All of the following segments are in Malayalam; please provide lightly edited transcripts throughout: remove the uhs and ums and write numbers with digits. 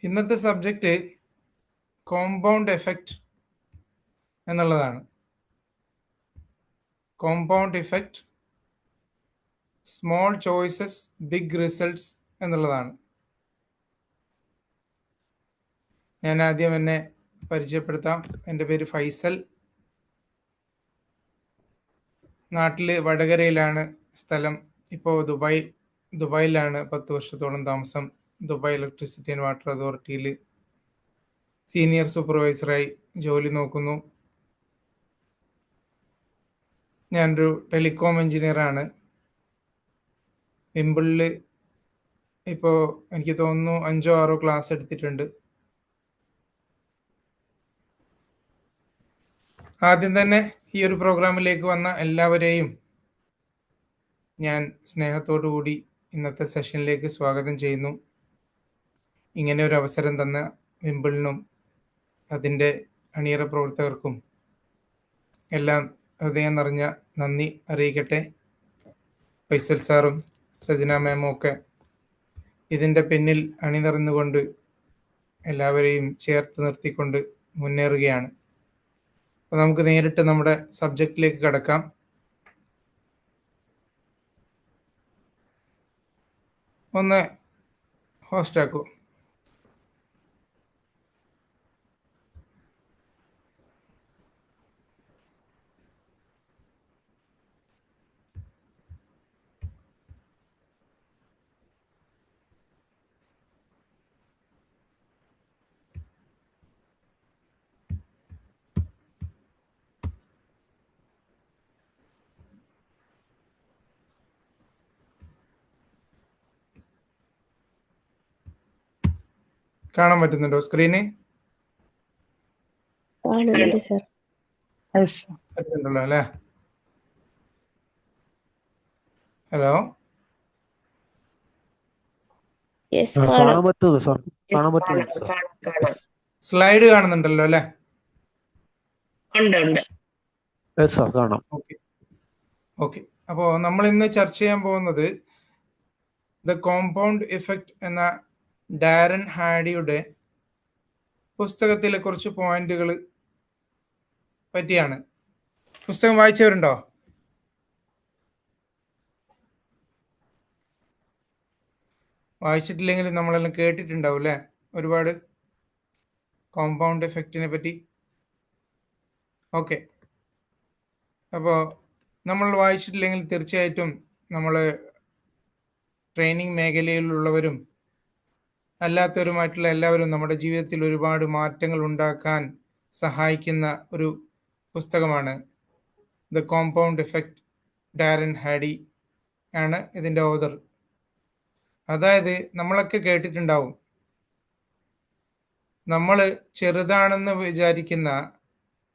ഇന്നത്തെ സബ്ജക്റ്റ് കോമ്പൗണ്ട് എഫക്റ്റ് എന്നുള്ളതാണ്. Compound effect, small choices big results എന്നുള്ളതാണ്. ഞാൻ ആദ്യം എന്നെ പരിചയപ്പെടുത്താം. എൻ്റെ പേര് ഫൈസൽ. നാട്ടിൽ വടകരയിലാണ് സ്ഥലം. ഇപ്പോൾ ദുബായിലാണ് 10 വർഷത്തോളം താമസം. ദുബായ് ഇലക്ട്രിസിറ്റി ആൻഡ് വാട്ടർ അതോറിറ്റിയിൽ സീനിയർ സൂപ്പർവൈസറായി ജോലി നോക്കുന്നു. ഞാനൊരു ടെലികോം എഞ്ചിനീയറാണ്. വിംബിളിൽ ഇപ്പോൾ എനിക്ക് തോന്നുന്നു 5-6 ക്ലാസ് എടുത്തിട്ടുണ്ട്. ആദ്യം തന്നെ ഈ ഒരു പ്രോഗ്രാമിലേക്ക് വന്ന എല്ലാവരെയും ഞാൻ സ്നേഹത്തോടു കൂടി ഇന്നത്തെ സെഷനിലേക്ക് സ്വാഗതം ചെയ്യുന്നു. ഇങ്ങനെ ഒരു അവസരം തന്ന വിംബിളിനും അതിൻ്റെ അണിയറ പ്രവർത്തകർക്കും എല്ലാം ഹൃദയം നിറഞ്ഞ നന്ദി അറിയിക്കട്ടെ. ഫൈസൽ സാറും സജന മാമും ഒക്കെ ഇതിൻ്റെ പിന്നിൽ അണിനിറന്നുകൊണ്ട് എല്ലാവരെയും ചേർത്ത് നിർത്തിക്കൊണ്ട് മുന്നേറുകയാണ്. അപ്പോൾ നമുക്ക് നേരിട്ട് നമ്മുടെ സബ്ജക്റ്റിലേക്ക് കടക്കാം. ഒന്ന് ഹോസ്റ്റാക്കൂ. കാണാൻ പറ്റുന്നുണ്ടോ സ്ക്രീന്? പറ്റുന്നുണ്ടല്ലോ അല്ലേ? ഹലോ, സ്ലൈഡ് കാണുന്നുണ്ടല്ലോ അല്ലേ? ഓക്കെ. അപ്പോൾ നമ്മൾ ഇന്ന് ചർച്ച ചെയ്യാൻ പോകുന്നത് ദ കോമ്പൗണ്ട് ഇഫക്റ്റ് എന്ന ഡാരൻ ഹാഡിയുടെ പുസ്തകത്തിലെ കുറച്ച് പോയിന്റുകൾ പറ്റിയാണ്. പുസ്തകം വായിച്ചവരുണ്ടോ? വായിച്ചിട്ടില്ലെങ്കിൽ നമ്മളെല്ലാം കേട്ടിട്ടുണ്ടാവും അല്ലേ ഒരുപാട് കോമ്പൗണ്ട് എഫക്റ്റിനെ പറ്റി. ഓക്കെ, അപ്പോൾ നമ്മൾ വായിച്ചിട്ടില്ലെങ്കിൽ തീർച്ചയായിട്ടും നമ്മൾ ട്രെയിനിങ് മേഖലയിലുള്ളവരും അല്ലാത്തവരുമായിട്ടുള്ള എല്ലാവരും നമ്മുടെ ജീവിതത്തിൽ ഒരുപാട് മാറ്റങ്ങൾ ഉണ്ടാക്കാൻ സഹായിക്കുന്ന ഒരു പുസ്തകമാണ് ദ കോമ്പൗണ്ട് എഫക്റ്റ്. ഡാരൻ ഹാഡി ആണ് ഇതിൻ്റെ ഓതർ. അതായത് നമ്മളൊക്കെ കേട്ടിട്ടുണ്ടാവും, നമ്മൾ ചെറുതാണെന്ന് വിചാരിക്കുന്ന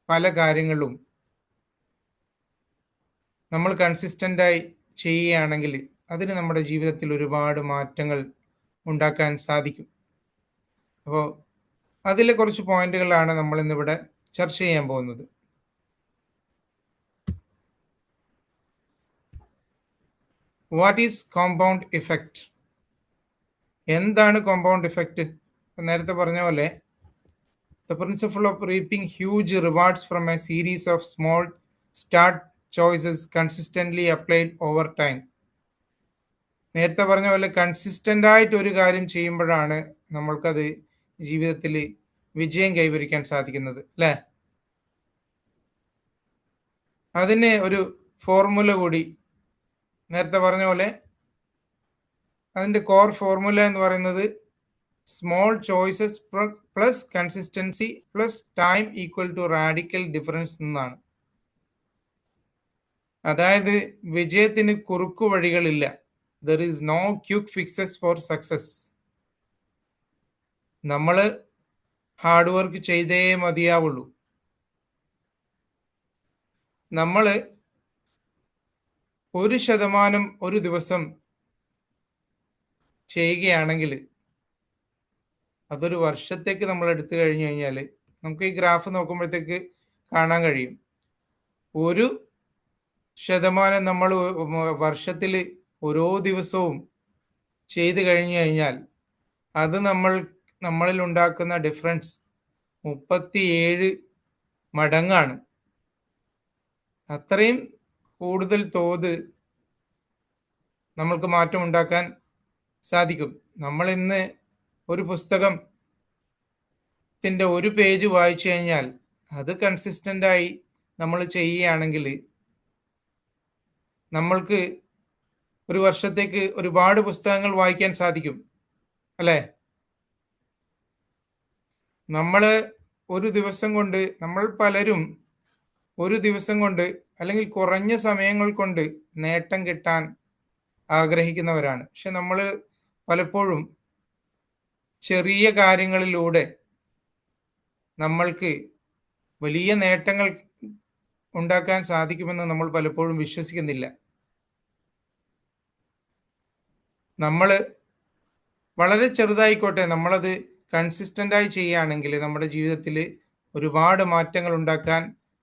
പല കാര്യങ്ങളും നമ്മൾ കൺസിസ്റ്റൻ്റായി ചെയ്യുകയാണെങ്കിൽ അതിന് നമ്മുടെ ജീവിതത്തിൽ ഒരുപാട് മാറ്റങ്ങൾ ഉണ്ടാക്കാൻ സാധിക്കും. അപ്പോൾ അതിലെ കുറച്ച് പോയിന്റുകളാണ് നമ്മൾ ഇന്നിവിടെ ചർച്ച ചെയ്യാൻ പോകുന്നത്. What is compound effect? എന്താണ് കോമ്പൗണ്ട് ഇഫക്റ്റ്? നേരത്തെ പറഞ്ഞ പോലെ the principle of reaping huge rewards from A series of small start choices consistently applied over time. നേരത്തെ പറഞ്ഞ പോലെ കൺസിസ്റ്റൻ്റ് ആയിട്ട് ഒരു കാര്യം ചെയ്യുമ്പോഴാണ് നമ്മൾക്കത് ജീവിതത്തിൽ വിജയം കൈവരിക്കാൻ സാധിക്കുന്നത് അല്ലേ? അതിന് ഒരു ഫോർമുല കൂടി നേരത്തെ പറഞ്ഞ പോലെ അതിൻ്റെ കോർ ഫോർമുല എന്ന് പറയുന്നത് small choices plus consistency plus time equal to radical difference എന്നാണ്. അതായത് വിജയത്തിന് കുറുക്കു വഴികളില്ല. There is no quick fixes for success. നമ്മൾ ഹാർഡ് വർക്ക് ചെയ്തേ മതിയാവുള്ളൂ. നമ്മൾ 1% ഒരു ദിവസം ചെയ്യുകയാണെങ്കിൽ അതൊരു വർഷത്തേക്ക് നമ്മൾ എടുത്തു കഴിഞ്ഞു കഴിഞ്ഞാൽ നമുക്ക് ഈ ഗ്രാഫ് നോക്കുമ്പോഴത്തേക്ക് കാണാൻ കഴിയും. 1% നമ്മൾ വർഷത്തിൽ ഓരോ ദിവസവും ചെയ്തു കഴിഞ്ഞു കഴിഞ്ഞാൽ അത് നമ്മളിൽ ഉണ്ടാക്കുന്ന ഡിഫറൻസ് 37 മടങ്ങാണ്. അത്രയും കൂടുതൽ തോത് നമ്മൾക്ക് മാറ്റം ഉണ്ടാക്കാൻ സാധിക്കും. നമ്മൾ ഇന്ന് ഒരു പുസ്തകത്തിൻ്റെ ഒരു പേജ് വായിച്ചു കഴിഞ്ഞാൽ അത് കൺസിസ്റ്റൻ്റായി നമ്മൾ ചെയ്യുകയാണെങ്കിൽ നമ്മൾക്ക് ഒരു വർഷത്തേക്ക് ഒരുപാട് പുസ്തകങ്ങൾ വായിക്കാൻ സാധിക്കും, അല്ലേ? നമ്മൾ പലരും ഒരു ദിവസം കൊണ്ട് അല്ലെങ്കിൽ കുറഞ്ഞ സമയങ്ങൾ കൊണ്ട് നേട്ടം കിട്ടാൻ ആഗ്രഹിക്കുന്നവരാണ്. പക്ഷെ നമ്മൾ പലപ്പോഴും ചെറിയ കാര്യങ്ങളിലൂടെ നമ്മൾക്ക് വലിയ നേട്ടങ്ങൾ ഉണ്ടാക്കാൻ സാധിക്കുമെന്ന് നമ്മൾ പലപ്പോഴും വിശ്വസിക്കുന്നില്ല. നമ്മൾ വളരെ ചെറുതായിക്കോട്ടെ, നമ്മളത് കൺസിസ്റ്റൻ്റായി ചെയ്യുകയാണെങ്കിൽ നമ്മുടെ ജീവിതത്തിൽ ഒരുപാട് മാറ്റങ്ങൾ ഉണ്ടാക്കാൻ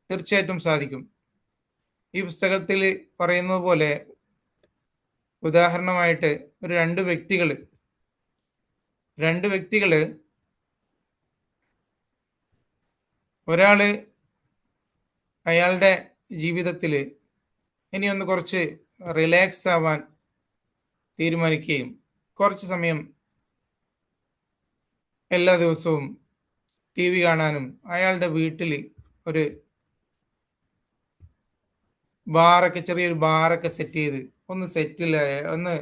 തീർച്ചയായിട്ടും സാധിക്കും. ഈ പുസ്തകത്തിൽ പറയുന്നത് പോലെ ഉദാഹരണമായിട്ട് ഒരു രണ്ട് വ്യക്തികൾ ഒരാൾ അയാളുടെ ജീവിതത്തിൽ ഇനിയൊന്ന് കുറച്ച് റിലാക്സ് ആവാൻ തീരുമാനിക്കുകയും കുറച്ച് സമയം എല്ലാ ദിവസവും ടി വി കാണാനും അയാളുടെ വീട്ടിൽ ഒരു ചെറിയൊരു ബാറൊക്കെ സെറ്റ് ചെയ്ത് ഒന്ന്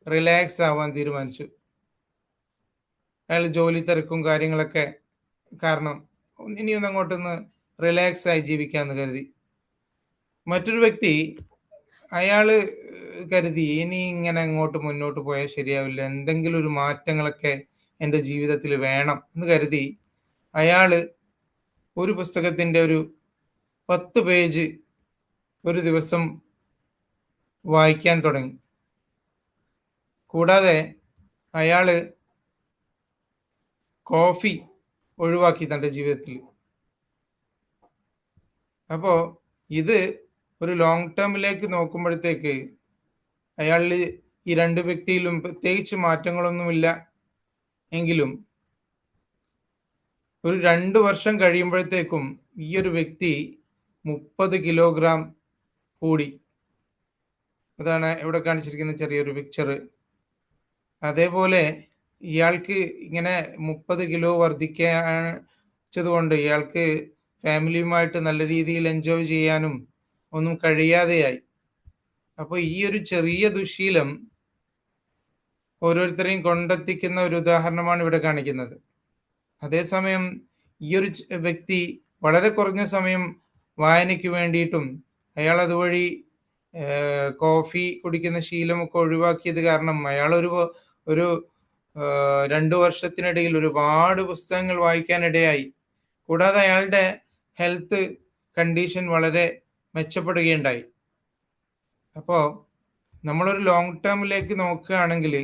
റിലാക്സ് ആവാൻ തീരുമാനിച്ചു. അയാൾ ജോലി തിരക്കും കാര്യങ്ങളൊക്കെ കാരണം ഇനിയൊന്ന് അങ്ങോട്ടൊന്ന് റിലാക്സ് ആയി ജീവിക്കാമെന്ന് കരുതി. മറ്റൊരു വ്യക്തി അയാൾ കരുതി ഇനി ഇങ്ങനെ അങ്ങോട്ട് മുന്നോട്ട് പോയാൽ ശരിയാവില്ല, എന്തെങ്കിലും ഒരു മാറ്റങ്ങളൊക്കെ എൻ്റെ ജീവിതത്തിൽ വേണം എന്ന് കരുതി അയാൾ ഒരു പുസ്തകത്തിൻ്റെ ഒരു 10 പേജ് ഒരു ദിവസം വായിക്കാൻ തുടങ്ങി. കൂടാതെ അയാൾ കോഫി ഒഴിവാക്കി തൻ്റെ ജീവിതത്തിൽ. അപ്പോൾ ഇത് ഒരു ലോങ് ടേമിലേക്ക് നോക്കുമ്പോഴത്തേക്ക് അയാളിൽ ഈ രണ്ട് വ്യക്തിയിലും പ്രത്യേകിച്ച് മാറ്റങ്ങളൊന്നുമില്ല എങ്കിലും ഒരു 2 വർഷം കഴിയുമ്പോഴത്തേക്കും ഈ ഒരു വ്യക്തി 30 കിലോഗ്രാം കൂടി. അതാണ് ഇവിടെ കാണിച്ചിരിക്കുന്ന ചെറിയൊരു പിക്ചർ. അതേപോലെ ഇയാൾക്ക് ഇങ്ങനെ 30 കിലോ വർദ്ധിച്ചതുകൊണ്ട് ഇയാൾക്ക് ഫാമിലിയുമായിട്ട് നല്ല രീതിയിൽ എൻജോയ് ചെയ്യാനും ഒന്നും കഴിയാതെയായി. അപ്പോൾ ഈ ഒരു ചെറിയ ദുശീലം ഓരോരുത്തരെയും കൊണ്ടെത്തിക്കുന്ന ഒരു ഉദാഹരണമാണ് ഇവിടെ കാണിക്കുന്നത്. അതേസമയം ഈ ഒരു വ്യക്തി വളരെ കുറഞ്ഞ സമയം വായനയ്ക്ക് വേണ്ടിയിട്ടും അയാൾ അതുവഴി കോഫി കുടിക്കുന്ന ശീലമൊക്കെ ഒഴിവാക്കിയത് കാരണം അയാൾ ഒരു 2 വർഷത്തിനിടയിൽ ഒരുപാട് പുസ്തകങ്ങൾ വായിക്കാനിടയായി. കൂടാതെ അയാളുടെ ഹെൽത്ത് കണ്ടീഷൻ വളരെ മെച്ചപ്പെടുകയുണ്ടായി. അപ്പോൾ നമ്മളൊരു ലോങ് ടേമിലേക്ക് നോക്കുകയാണെങ്കിൽ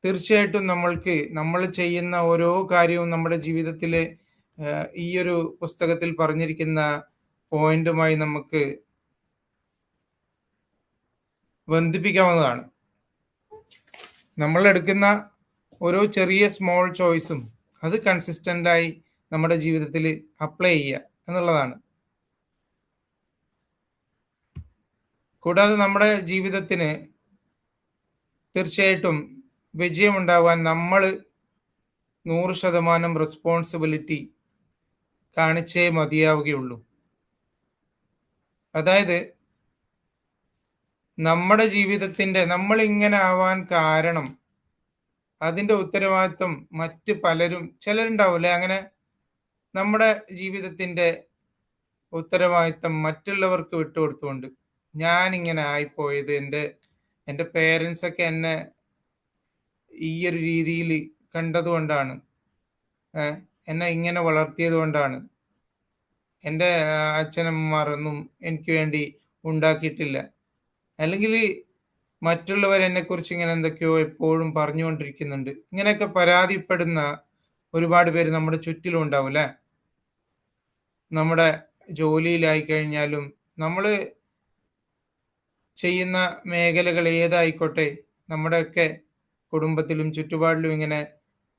തീർച്ചയായിട്ടും നമ്മൾ ചെയ്യുന്ന ഓരോ കാര്യവും നമ്മുടെ ജീവിതത്തിലെ ഈ ഒരു പുസ്തകത്തിൽ പറഞ്ഞിരിക്കുന്ന പോയിന്റുമായി നമുക്ക് ബന്ധിപ്പിക്കാവുന്നതാണ്. നമ്മൾ എടുക്കുന്ന ഓരോ ചെറിയ സ്മോൾ ചോയ്സും അത് കൺസിസ്റ്റൻ്റായി നമ്മുടെ ജീവിതത്തിൽ അപ്ലൈ ചെയ്യുക എന്നുള്ളതാണ്. കൂടാതെ നമ്മുടെ ജീവിതത്തിന് തീർച്ചയായിട്ടും വിജയമുണ്ടാവാൻ നമ്മൾ 100% റെസ്പോൺസിബിലിറ്റി കാണിച്ചേ മതിയാവുകയുള്ളൂ. അതായത് നമ്മുടെ ജീവിതത്തിൻ്റെ നമ്മളിങ്ങനെ ആവാൻ കാരണം അതിൻ്റെ ഉത്തരവാദിത്വം മറ്റ് ചിലരുണ്ടാവില്ലേ അങ്ങനെ നമ്മുടെ ജീവിതത്തിൻ്റെ ഉത്തരവാദിത്വം മറ്റുള്ളവർക്ക് വിട്ടുകൊടുത്തുകൊണ്ട് ഞാനിങ്ങനെ ആയിപ്പോയത് എൻ്റെ പേരൻസൊക്കെ എന്നെ ഈ ഒരു രീതിയിൽ കണ്ടതുകൊണ്ടാണ്, എന്നെ ഇങ്ങനെ വളർത്തിയത് കൊണ്ടാണ്, എൻ്റെ അച്ഛനമ്മമാർ ഒന്നും എനിക്ക് വേണ്ടി ഉണ്ടാക്കിയിട്ടില്ല, അല്ലെങ്കിൽ മറ്റുള്ളവരെന്നെക്കുറിച്ച് ഇങ്ങനെ എന്തൊക്കെയോ എപ്പോഴും പറഞ്ഞുകൊണ്ടിരിക്കുന്നുണ്ട്, ഇങ്ങനെയൊക്കെ പരാതിപ്പെടുന്ന ഒരുപാട് പേര് നമ്മുടെ ചുറ്റിലും ഉണ്ടാവും അല്ലേ? നമ്മുടെ ജോലിയിലായി കഴിഞ്ഞാലും നമ്മൾ ചെയ്യുന്ന മേഖലകൾ ഏതായിക്കോട്ടെ, നമ്മുടെയൊക്കെ കുടുംബത്തിലും ചുറ്റുപാടിലും ഇങ്ങനെ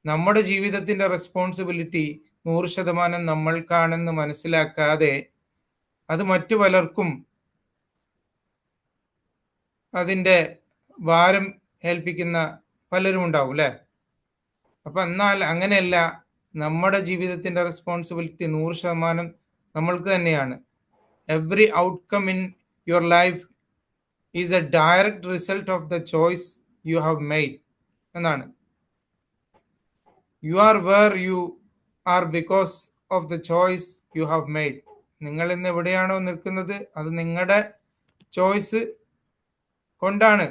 നമ്മുടെ ജീവിതത്തിൻ്റെ റെസ്പോൺസിബിലിറ്റി 100% നമ്മൾക്കാണെന്ന് മനസ്സിലാക്കാതെ അത് മറ്റു പലർക്കും അതിൻ്റെ ഭാരം ഏൽപ്പിക്കുന്ന പലരും ഉണ്ടാവും അല്ലേ? അപ്പം എന്നാൽ അങ്ങനെയല്ല, നമ്മുടെ ജീവിതത്തിൻ്റെ റെസ്പോൺസിബിലിറ്റി 100% നമ്മൾക്ക് തന്നെയാണ്. Every outcome in your life is a direct result of the choice you have made എന്നാണ്. You are where you are because of the choice you have made. നിങ്ങൾ ഇന്ന് എവിടെയാണോ നിൽക്കുന്നത് അത് നിങ്ങളുടെ ചോയ്സ് കൊണ്ടാണ്.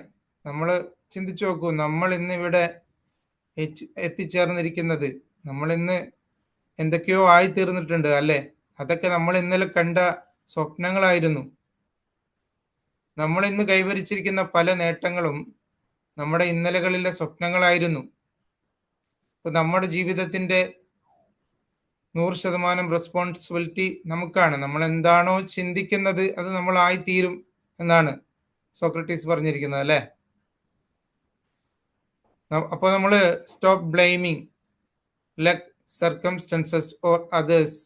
നമ്മൾ ചിന്തിച്ചു നോക്കൂ, നമ്മൾ ഇന്ന് ഇവിടെ എത്തിച്ചേർന്നിരിക്കുന്നത് നമ്മൾ ഇന്ന് എന്തൊക്കെയോ ആയിത്തീർന്നിട്ടുണ്ട് അല്ലേ? അതൊക്കെ നമ്മൾ ഇന്നലെ കണ്ട സ്വപ്നങ്ങളായിരുന്നു. നമ്മൾ ഇന്ന് കൈവരിച്ചിരിക്കുന്ന പല നേട്ടങ്ങളും നമ്മുടെ ഇന്നലകളിലെ സ്വപ്നങ്ങളായിരുന്നു. അപ്പൊ നമ്മുടെ ജീവിതത്തിന്റെ 100% റെസ്പോൺസിബിലിറ്റി നമുക്കാണ്. നമ്മൾ എന്താണോ ചിന്തിക്കുന്നത് അത് നമ്മളായിത്തീരും എന്നാണ് സോക്രട്ടീസ് പറഞ്ഞിരിക്കുന്നത് അല്ലേ? അപ്പോൾ നമ്മൾ stop blaming luck, circumstances or others.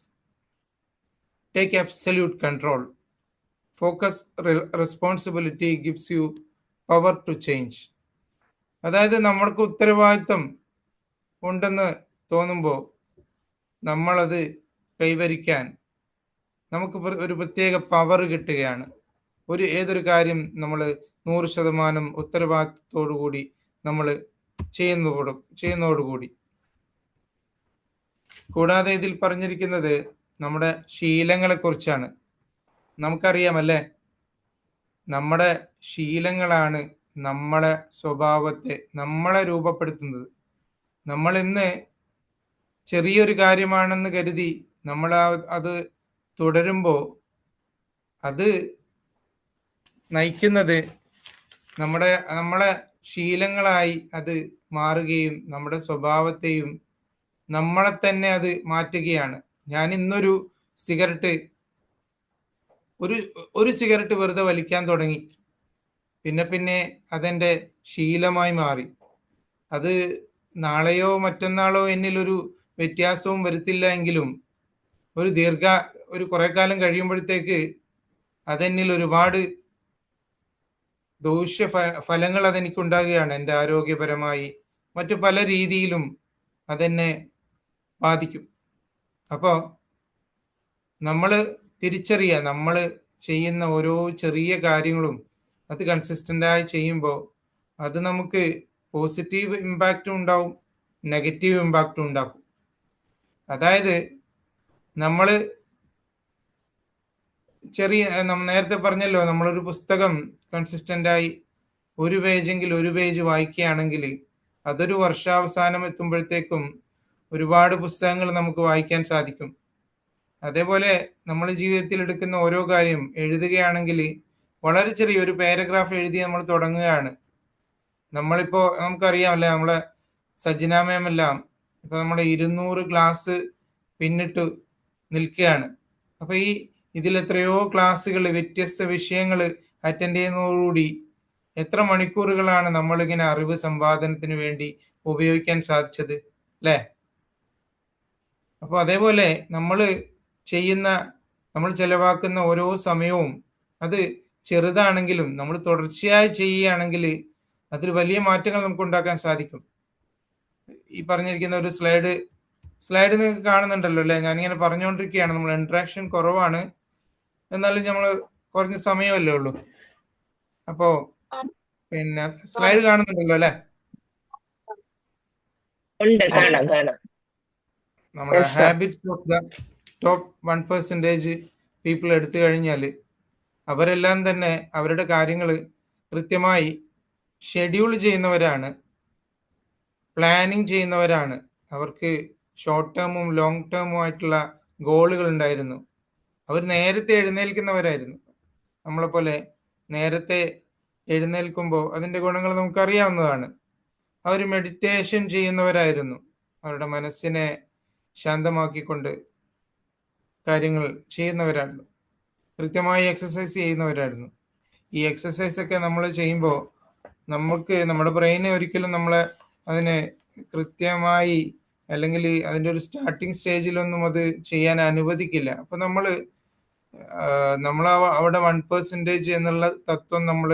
Take absolute control. Focus responsibility gives you power to change. അതായത് നമ്മൾക്ക് ഉത്തരവാദിത്വം ഉണ്ടെന്ന് തോന്നുമ്പോൾ നമ്മളത് കൈവരിക്കാൻ നമുക്ക് ഒരു പ്രത്യേക പവർ കിട്ടുകയാണ്. ഏതൊരു കാര്യം നമ്മൾ 100% ഉത്തരവാദിത്വത്തോടു കൂടി നമ്മൾ ചെയ്യുന്നതോടുകൂടി. കൂടാതെ ഇതിൽ പറഞ്ഞിരിക്കുന്നത് നമ്മുടെ ശീലങ്ങളെക്കുറിച്ചാണ്. നമുക്കറിയാമല്ലേ, നമ്മുടെ ശീലങ്ങളാണ് നമ്മുടെ സ്വഭാവത്തെ നമ്മളെ രൂപപ്പെടുത്തുന്നത്. നമ്മൾ ഇന്ന് ചെറിയൊരു കാര്യമാണെന്ന് കരുതി നമ്മൾ അത് തുടരുമ്പോൾ അത് നയിക്കുന്നത് നമ്മളെ ശീലങ്ങളായി അത് മാറുകയും നമ്മുടെ സ്വഭാവത്തെയും നമ്മളെ തന്നെ അത് മാറ്റുകയാണ്. ഞാൻ ഇന്നൊരു സിഗരറ്റ് ഒരു സിഗരറ്റ് വെറുതെ വലിക്കാൻ തുടങ്ങി, പിന്നെ അതെൻ്റെ ശീലമായി മാറി. അത് നാളെയോ മറ്റന്നാളോ എന്നിലൊരു വ്യത്യാസവും വരുത്തില്ല എങ്കിലും ഒരു കുറെ കാലം കഴിയുമ്പോഴത്തേക്ക് അതെന്നിൽ ഒരുപാട് ദൂഷ്യ ഫലങ്ങൾ അതെനിക്കുണ്ടാകുകയാണ്. എൻ്റെ ആരോഗ്യപരമായി മറ്റു പല രീതിയിലും അതെന്നെ ബാധിക്കും. അപ്പോൾ നമ്മൾ തിരിച്ചറിയുക, നമ്മൾ ചെയ്യുന്ന ഓരോ ചെറിയ കാര്യങ്ങളും അത് കൺസിസ്റ്റൻ്റായി ചെയ്യുമ്പോൾ അത് നമുക്ക് പോസിറ്റീവ് ഇമ്പാക്റ്റും ഉണ്ടാവും, നെഗറ്റീവ് ഇമ്പാക്റ്റും ഉണ്ടാക്കും. അതായത് നമ്മൾ നേരത്തെ പറഞ്ഞല്ലോ, നമ്മളൊരു പുസ്തകം കൺസിസ്റ്റൻ്റായി ഒരു പേജ് വായിക്കുകയാണെങ്കിൽ അതൊരു വർഷാവസാനം എത്തുമ്പോഴത്തേക്കും ഒരുപാട് പുസ്തകങ്ങൾ നമുക്ക് വായിക്കാൻ സാധിക്കും. അതേപോലെ നമ്മൾ ജീവിതത്തിൽ എടുക്കുന്ന ഓരോ കാര്യം എഴുതുകയാണെങ്കിൽ വളരെ ചെറിയൊരു പാരഗ്രാഫ് എഴുതി നമ്മൾ തുടങ്ങുകയാണ്. നമ്മളിപ്പോൾ നമുക്കറിയാമല്ലേ, നമ്മളെ സജ്ജന മാം എല്ലാം ഇപ്പോൾ നമ്മുടെ 200 ക്ലാസ് പിന്നിട്ട് നിൽക്കുകയാണ്. അപ്പോൾ ഇതിലെത്രയോ ക്ലാസ്സുകൾ, വ്യത്യസ്ത വിഷയങ്ങൾ അറ്റൻഡ് ചെയ്യുന്നതോടുകൂടി എത്ര മണിക്കൂറുകളാണ് നമ്മളിങ്ങനെ അറിവ് സമ്പാദനത്തിന് വേണ്ടി ഉപയോഗിക്കാൻ സാധിച്ചത് അല്ലേ? അപ്പോൾ അതേപോലെ നമ്മൾ ചെലവാക്കുന്ന ഓരോ സമയവും അത് ചെറുതാണെങ്കിലും നമ്മൾ തുടർച്ചയായി ചെയ്യുകയാണെങ്കിൽ അതിൽ വലിയ മാറ്റങ്ങൾ നമുക്ക് ഉണ്ടാക്കാൻ സാധിക്കും. ഈ പറഞ്ഞിരിക്കുന്ന ഒരു സ്ലൈഡ് നിങ്ങൾക്ക് കാണുന്നുണ്ടല്ലോ അല്ലേ? ഞാനിങ്ങനെ പറഞ്ഞുകൊണ്ടിരിക്കുകയാണ്. നമ്മൾ ഇൻട്രാക്ഷൻ കുറവാണ്, എന്നാലും നമ്മൾ കുറഞ്ഞ സമയമല്ലേ ഉള്ളൂ. അപ്പോൾ പിന്നെ സ്ലൈഡ് കാണുന്നുണ്ടല്ലോ അല്ലേ? നമ്മുടെ habits of the top 1% people എടുത്തു കഴിഞ്ഞാൽ അവരെല്ലാം തന്നെ അവരുടെ കാര്യങ്ങൾ കൃത്യമായി ഷെഡ്യൂൾ ചെയ്യുന്നവരാണ്, പ്ലാനിങ് ചെയ്യുന്നവരാണ്. അവർക്ക് ഷോർട്ട് ടേമും ലോങ് ടേമും ആയിട്ടുള്ള ഗോളുകൾ ഉണ്ടായിരുന്നു. അവർ നേരത്തെ എഴുന്നേൽക്കുന്നവരായിരുന്നു. നമ്മളെപ്പോലെ നേരത്തെ എഴുന്നേൽക്കുമ്പോൾ അതിൻ്റെ ഗുണങ്ങൾ നമുക്കറിയാവുന്നതാണ്. അവർ മെഡിറ്റേഷൻ ചെയ്യുന്നവരായിരുന്നു. അവരുടെ മനസ്സിനെ ശാന്തമാക്കിക്കൊണ്ട് കാര്യങ്ങൾ ചെയ്യുന്നവരായിരുന്നു. കൃത്യമായി എക്സസൈസ് ചെയ്യുന്നവരായിരുന്നു. ഈ എക്സസൈസൊക്കെ നമ്മൾ ചെയ്യുമ്പോൾ നമ്മുടെ ബ്രെയിനെ ഒരിക്കലും അതിനെ കൃത്യമായി അല്ലെങ്കിൽ അതിൻ്റെ ഒരു സ്റ്റാർട്ടിങ് സ്റ്റേജിലൊന്നും അത് ചെയ്യാൻ അനുവദിക്കില്ല. അപ്പം നമ്മൾ അവിടെ 1% എന്നുള്ള തത്വം നമ്മൾ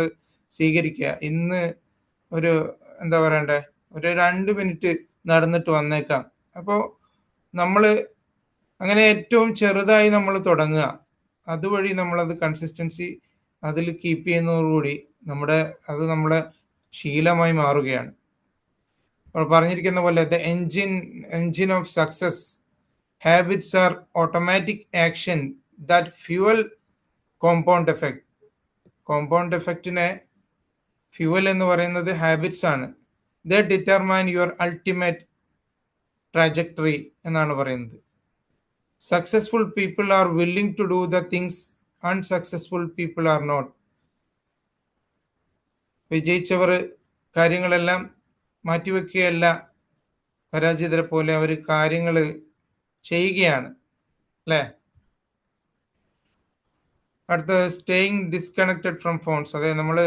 സ്വീകരിക്കുക. ഇന്ന് ഒരു എന്താ പറയണ്ടേ, ഒരു 2 മിനിറ്റ് നടന്നിട്ട് വന്നേക്കാം. അപ്പോൾ നമ്മൾ അങ്ങനെ ഏറ്റവും ചെറുതായി നമ്മൾ തുടങ്ങുക. അതുവഴി നമ്മളത് കൺസിസ്റ്റൻസി അതിൽ കീപ്പ് ചെയ്യുന്നതോടുകൂടി നമ്മുടെ ശീലമായി മാറുകയാണ്. അപ്പോൾ പറഞ്ഞിരിക്കുന്ന പോലെ the engine of success habits are automatic action that fuel compound effect. Compound എഫക്റ്റിനെ ഫ്യൂവൽ എന്ന് പറയുന്നത് ഹാബിറ്റ്സ് ആണ്. The determine your ultimate trajectory എന്നാണ് പറയുന്നത്. Successful people are willing to do the things unsuccessful people are not. വിജയിച്ചവർ കാര്യങ്ങളെല്ലാം മാറ്റിവെക്കുകയല്ല, പരാജിതരെ പോലെ അവർ കാര്യങ്ങൾ ചെയ്യുകയാണ്, അല്ലേ? അടുത്ത സ്റ്റേയിങ് ഡിസ്കണക്റ്റഡ് ഫ്രം ഫോൺസ്. അതായത് നമ്മൾ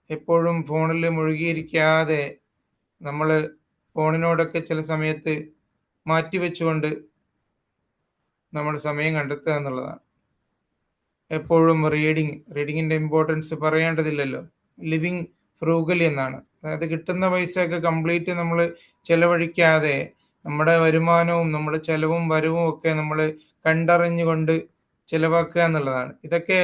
എപ്പോഴും ഫോണിൽ മുഴുകിയിരിക്കാതെ നമ്മൾ ഫോണിനോടൊക്കെ ചില സമയത്ത് മാറ്റിവെച്ചുകൊണ്ട് നമ്മുടെ സമയം കണ്ടെത്തുക എന്നുള്ളതാണ്. എപ്പോഴും റീഡിങ്ങിൻ്റെ ഇമ്പോർട്ടൻസ് പറയേണ്ടതില്ലല്ലോ. ലിവിങ് ഫ്രൂഗലി എന്നാണ്. അതായത് കിട്ടുന്ന പൈസയൊക്കെ കംപ്ലീറ്റ് നമ്മൾ ചെലവഴിക്കാതെ നമ്മുടെ വരുമാനവും നമ്മുടെ ചെലവും വരവും ഒക്കെ നമ്മൾ കണ്ടറിഞ്ഞുകൊണ്ട് ചിലവാക്കുക എന്നുള്ളതാണ്. ഇതൊക്കെ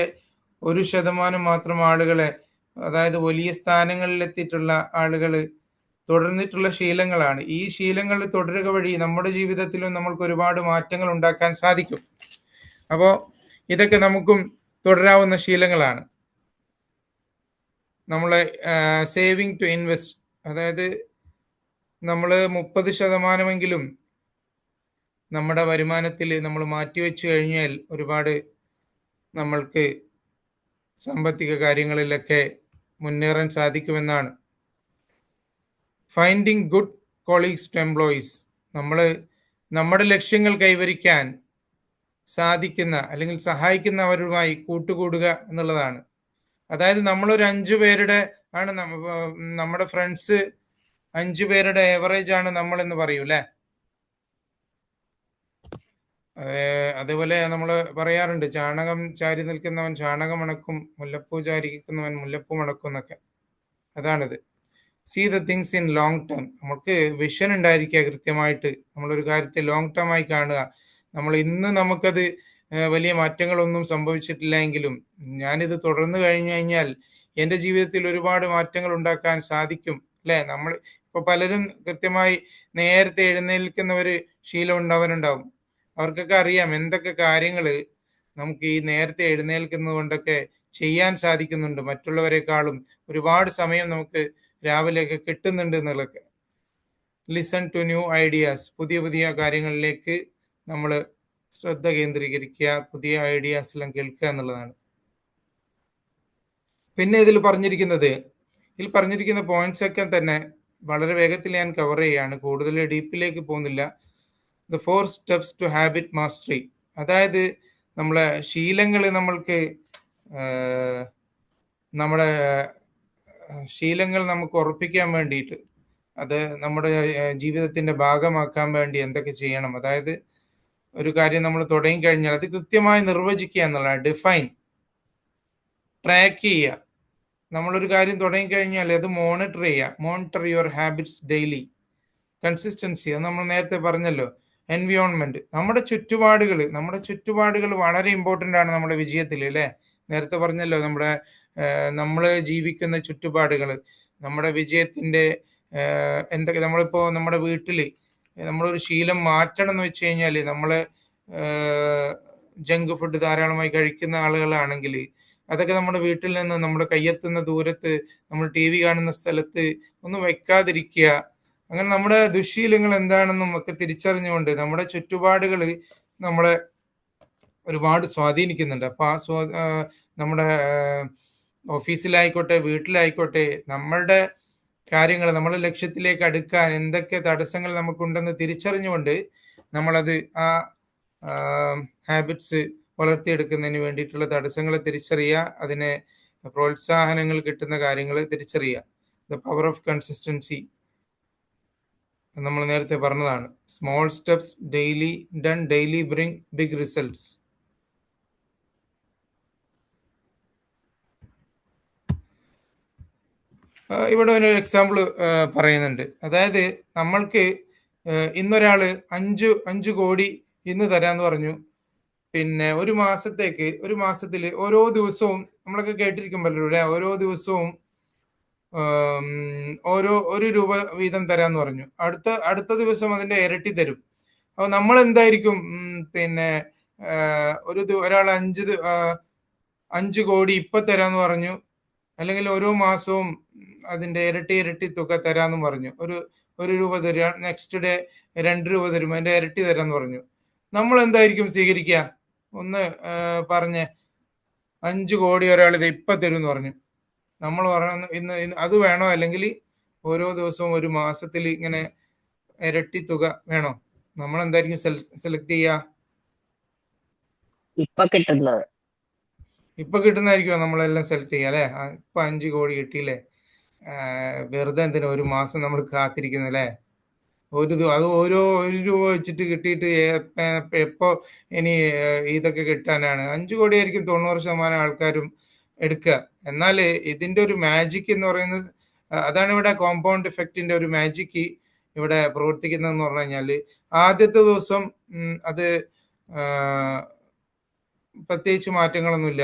1% മാത്രം ആളുകളെ, അതായത് വലിയ സ്ഥാനങ്ങളിലെത്തിയിട്ടുള്ള ആളുകൾ തുടർന്നിട്ടുള്ള ശീലങ്ങളാണ്. ഈ ശീലങ്ങൾ തുടരുക വഴി നമ്മുടെ ജീവിതത്തിലും നമ്മൾക്ക് ഒരുപാട് മാറ്റങ്ങൾ ഉണ്ടാക്കാൻ സാധിക്കും. അപ്പോൾ ഇതൊക്കെ നമുക്കും തുടരാവുന്ന ശീലങ്ങളാണ്. നമ്മളെ സേവിങ് ടു ഇൻവെസ്റ്റ്, അതായത് നമ്മൾ 30% നമ്മുടെ വരുമാനത്തിൽ നമ്മൾ മാറ്റിവെച്ചു കഴിഞ്ഞാൽ ഒരുപാട് നമ്മൾക്ക് സാമ്പത്തിക കാര്യങ്ങളിലൊക്കെ മുന്നേറാൻ സാധിക്കുമെന്നാണ്. Finding good colleagues to employees, നമ്മുടെ ലക്ഷ്യങ്ങൾ കൈവരിക്കാൻ സാധിക്കുന്ന അല്ലെങ്കിൽ സഹായിക്കുന്നവരുമായി കൂട്ടുകൂടുക എന്നുള്ളതാണ്. അതായത് നമ്മളൊരു 5 പേരുടെ ആണ് നമ്മുടെ ഫ്രണ്ട്സ് 5 പേരുടെ ഏവറേജ് ആണ് നമ്മൾ എന്ന് പറയൂ, അല്ലേ? അതേപോലെ നമ്മൾ പറയാറുണ്ട്, ചാണകം ചാരി നിൽക്കുന്നവൻ ചാണകം മണക്കും, മുല്ലപ്പൂ ചാരി നിൽക്കുന്നവൻ മുല്ലപ്പൂ മണക്കും എന്നൊക്കെ. അതാണിത്. See the things in long term. നമുക്ക് വിഷൻ ഉണ്ടായിരിക്കുക കൃത്യമായിട്ട്. നമ്മളൊരു കാര്യത്തെ ലോങ് ടേം ആയി കാണുക. നമുക്കത് വലിയ മാറ്റങ്ങളൊന്നും സംഭവിച്ചിട്ടില്ല എങ്കിലും ഞാനിത് തുടർന്നു കഴിഞ്ഞു കഴിഞ്ഞാൽ എൻ്റെ ജീവിതത്തിൽ ഒരുപാട് മാറ്റങ്ങൾ ഉണ്ടാക്കാൻ സാധിക്കും, അല്ലേ? നമ്മൾ ഇപ്പോൾ പലരും കൃത്യമായി നേരത്തെ എഴുന്നേൽക്കുന്ന ഒരു ശീലം ഉണ്ടാവാനുണ്ടാവും. അവർക്കൊക്കെ അറിയാം എന്തൊക്കെ കാര്യങ്ങൾ നമുക്ക് ഈ നേരത്തെ എഴുന്നേൽക്കുന്നത് കൊണ്ടൊക്കെ ചെയ്യാൻ സാധിക്കുന്നുണ്ട്. മറ്റുള്ളവരെക്കാളും ഒരുപാട് സമയം നമുക്ക് രാവിലെയൊക്കെ കിട്ടുന്നുണ്ട് എന്നുള്ളതൊക്കെ. ലിസൺ ടു ന്യൂ ഐഡിയാസ്, പുതിയ പുതിയ കാര്യങ്ങളിലേക്ക് നമ്മൾ ശ്രദ്ധ കേന്ദ്രീകരിക്കുക, പുതിയ ഐഡിയാസ് എല്ലാം കേൾക്കുക എന്നുള്ളതാണ്. പിന്നെ ഇതിൽ പറഞ്ഞിരിക്കുന്ന പോയിന്റ്സ് ഒക്കെ തന്നെ വളരെ വേഗത്തിൽ ഞാൻ കവർ ചെയ്യുകയാണ്, കൂടുതൽ ഡീപ്പിലേക്ക് പോകുന്നില്ല. The 4 steps to habit mastery, അതായത് നമ്മളെ ശീലങ്ങൾ നമുക്ക് ഉറപ്പിക്കാൻ വേണ്ടിയിട്ട്, അത് നമ്മുടെ ജീവിതത്തിന്റെ ഭാഗമാക്കാൻ വേണ്ടി എന്തൊക്കെ ചെയ്യണം. അതായത് ഒരു കാര്യം നമ്മൾ തുടങ്ങിക്കഴിഞ്ഞാൽ അത് കൃത്യമായി നിർവചിക്കുക എന്നുള്ളതാണ്. ഡിഫൈൻ, ട്രാക്ക് ചെയ്യുക. നമ്മളൊരു കാര്യം തുടങ്ങിക്കഴിഞ്ഞാൽ അത് monitor your habits daily. Consistency, അത് നമ്മൾ നേരത്തെ പറഞ്ഞല്ലോ. എൻവിയോൺമെന്റ്, നമ്മുടെ ചുറ്റുപാടുകൾ വളരെ ഇമ്പോർട്ടൻ്റ് ആണ് നമ്മുടെ വിജയത്തിൽ, അല്ലേ? നേരത്തെ പറഞ്ഞല്ലോ, നമ്മൾ ജീവിക്കുന്ന ചുറ്റുപാടുകൾ നമ്മുടെ വിജയത്തിന്റെ എന്തൊക്കെ. നമ്മളിപ്പോൾ നമ്മുടെ വീട്ടിൽ നമ്മളൊരു ശീലം മാറ്റണം എന്ന് വെച്ച് കഴിഞ്ഞാൽ, ജങ്ക് ഫുഡ് ധാരാളമായി കഴിക്കുന്ന ആളുകളാണെങ്കിൽ അതൊക്കെ നമ്മുടെ വീട്ടിൽ നിന്ന് നമ്മുടെ കയ്യെത്തുന്ന ദൂരത്ത്, നമ്മൾ TV കാണുന്ന സ്ഥലത്ത് ഒന്നും വെക്കാതിരിക്കുക. അങ്ങനെ നമ്മുടെ ദുശീലങ്ങൾ എന്താണെന്നും ഒക്കെ തിരിച്ചറിഞ്ഞുകൊണ്ട് നമ്മുടെ ചുറ്റുപാടുകൾ നമ്മളെ ഒരുപാട് സ്വാധീനിക്കുന്നുണ്ട്. അപ്പോൾ നമ്മുടെ ഓഫീസിലായിക്കോട്ടെ വീട്ടിലായിക്കോട്ടെ നമ്മളുടെ കാര്യങ്ങൾ, നമ്മുടെ ലക്ഷ്യത്തിലേക്ക് അടുക്കാൻ എന്തൊക്കെ തടസ്സങ്ങൾ നമുക്കുണ്ടെന്ന് തിരിച്ചറിഞ്ഞുകൊണ്ട് നമ്മളത് ഹാബിറ്റ്സ് വളർത്തിയെടുക്കുന്നതിന് വേണ്ടിയിട്ടുള്ള തടസ്സങ്ങൾ തിരിച്ചറിയുക, അതിനെ പ്രോത്സാഹനങ്ങൾ കിട്ടുന്ന കാര്യങ്ങൾ തിരിച്ചറിയുക. The power of consistency. നമ്മൾ നേരത്തെ പറഞ്ഞതാണ്. Small steps daily bring big results. ഇവിടെ ഒരു എക്സാമ്പിൾ പറയുന്നുണ്ട്. അതായത് നമ്മൾക്ക് ഇന്നൊരാൾ 5 കോടി ഇന്ന് തരാന്ന് പറഞ്ഞു. പിന്നെ ഒരു മാസത്തിൽ ഓരോ ദിവസവും നമ്മളൊക്കെ കേട്ടിരിക്കുമല്ലോ, ഓരോ ദിവസവും ഒരു രൂപ വീതം തരാന്ന് പറഞ്ഞു. അടുത്ത ദിവസം അതിന്റെ ഇരട്ടി തരും. അപ്പൊ നമ്മൾ എന്തായിരിക്കും പിന്നെ ഒരാൾ 5 കോടി ഇപ്പൊ തരാന്ന് പറഞ്ഞു, അല്ലെങ്കിൽ ഓരോ മാസവും അതിന്റെ ഇരട്ടി തുക തരാന്ന് പറഞ്ഞു. ഒരു രൂപ തരിക, നെക്സ്റ്റ് ഡേ 2 രൂപ തരും, അതിന്റെ ഇരട്ടി തരാന്ന് പറഞ്ഞു. നമ്മൾ എന്തായിരിക്കും സ്വീകരിക്കുക? ഒന്ന് പറഞ്ഞ് 5 കോടി ഒരാൾ ഇത് ഇപ്പൊ തരും എന്ന് പറഞ്ഞു. നമ്മൾ പറയുന്ന ഇന്ന് അത് വേണോ, അല്ലെങ്കിൽ ഓരോ ദിവസവും ഒരു മാസത്തിൽ ഇങ്ങനെ ഇരട്ടി തുക വേണോ? നമ്മൾ എന്തായിരിക്കും സെലക്ട് ചെയ്യുക? ഇപ്പൊ കിട്ടുന്നതായിരിക്കും നമ്മളെല്ലാം സെലക്ട് ചെയ്യുക അല്ലെ. ഇപ്പൊ 5 കോടി കിട്ടിയില്ലേ, വെറുതെ എന്തിനാ ഒരു മാസം നമ്മൾ കാത്തിരിക്കുന്നല്ലേ? അത് ഒരു രൂപ വെച്ചിട്ട് കിട്ടിയിട്ട് എപ്പോ ഇനി ഇതൊക്കെ കിട്ടാനാണ്? 5 കോടി ആയിരിക്കും 90% ആൾക്കാരും എടുക്കുക. എന്നാൽ ഇതിന്റെ ഒരു മാജിക് എന്ന് പറയുന്നത്, അതാണ് ഇവിടെ കോമ്പൗണ്ട് ഇഫക്റ്റിന്റെ ഒരു മാജിക് ഇവിടെ പ്രവർത്തിക്കുന്നതെന്ന് പറഞ്ഞു കഴിഞ്ഞാല്, ആദ്യത്തെ ദിവസം അത് പ്രത്യേകിച്ച് മാറ്റങ്ങളൊന്നുമില്ല.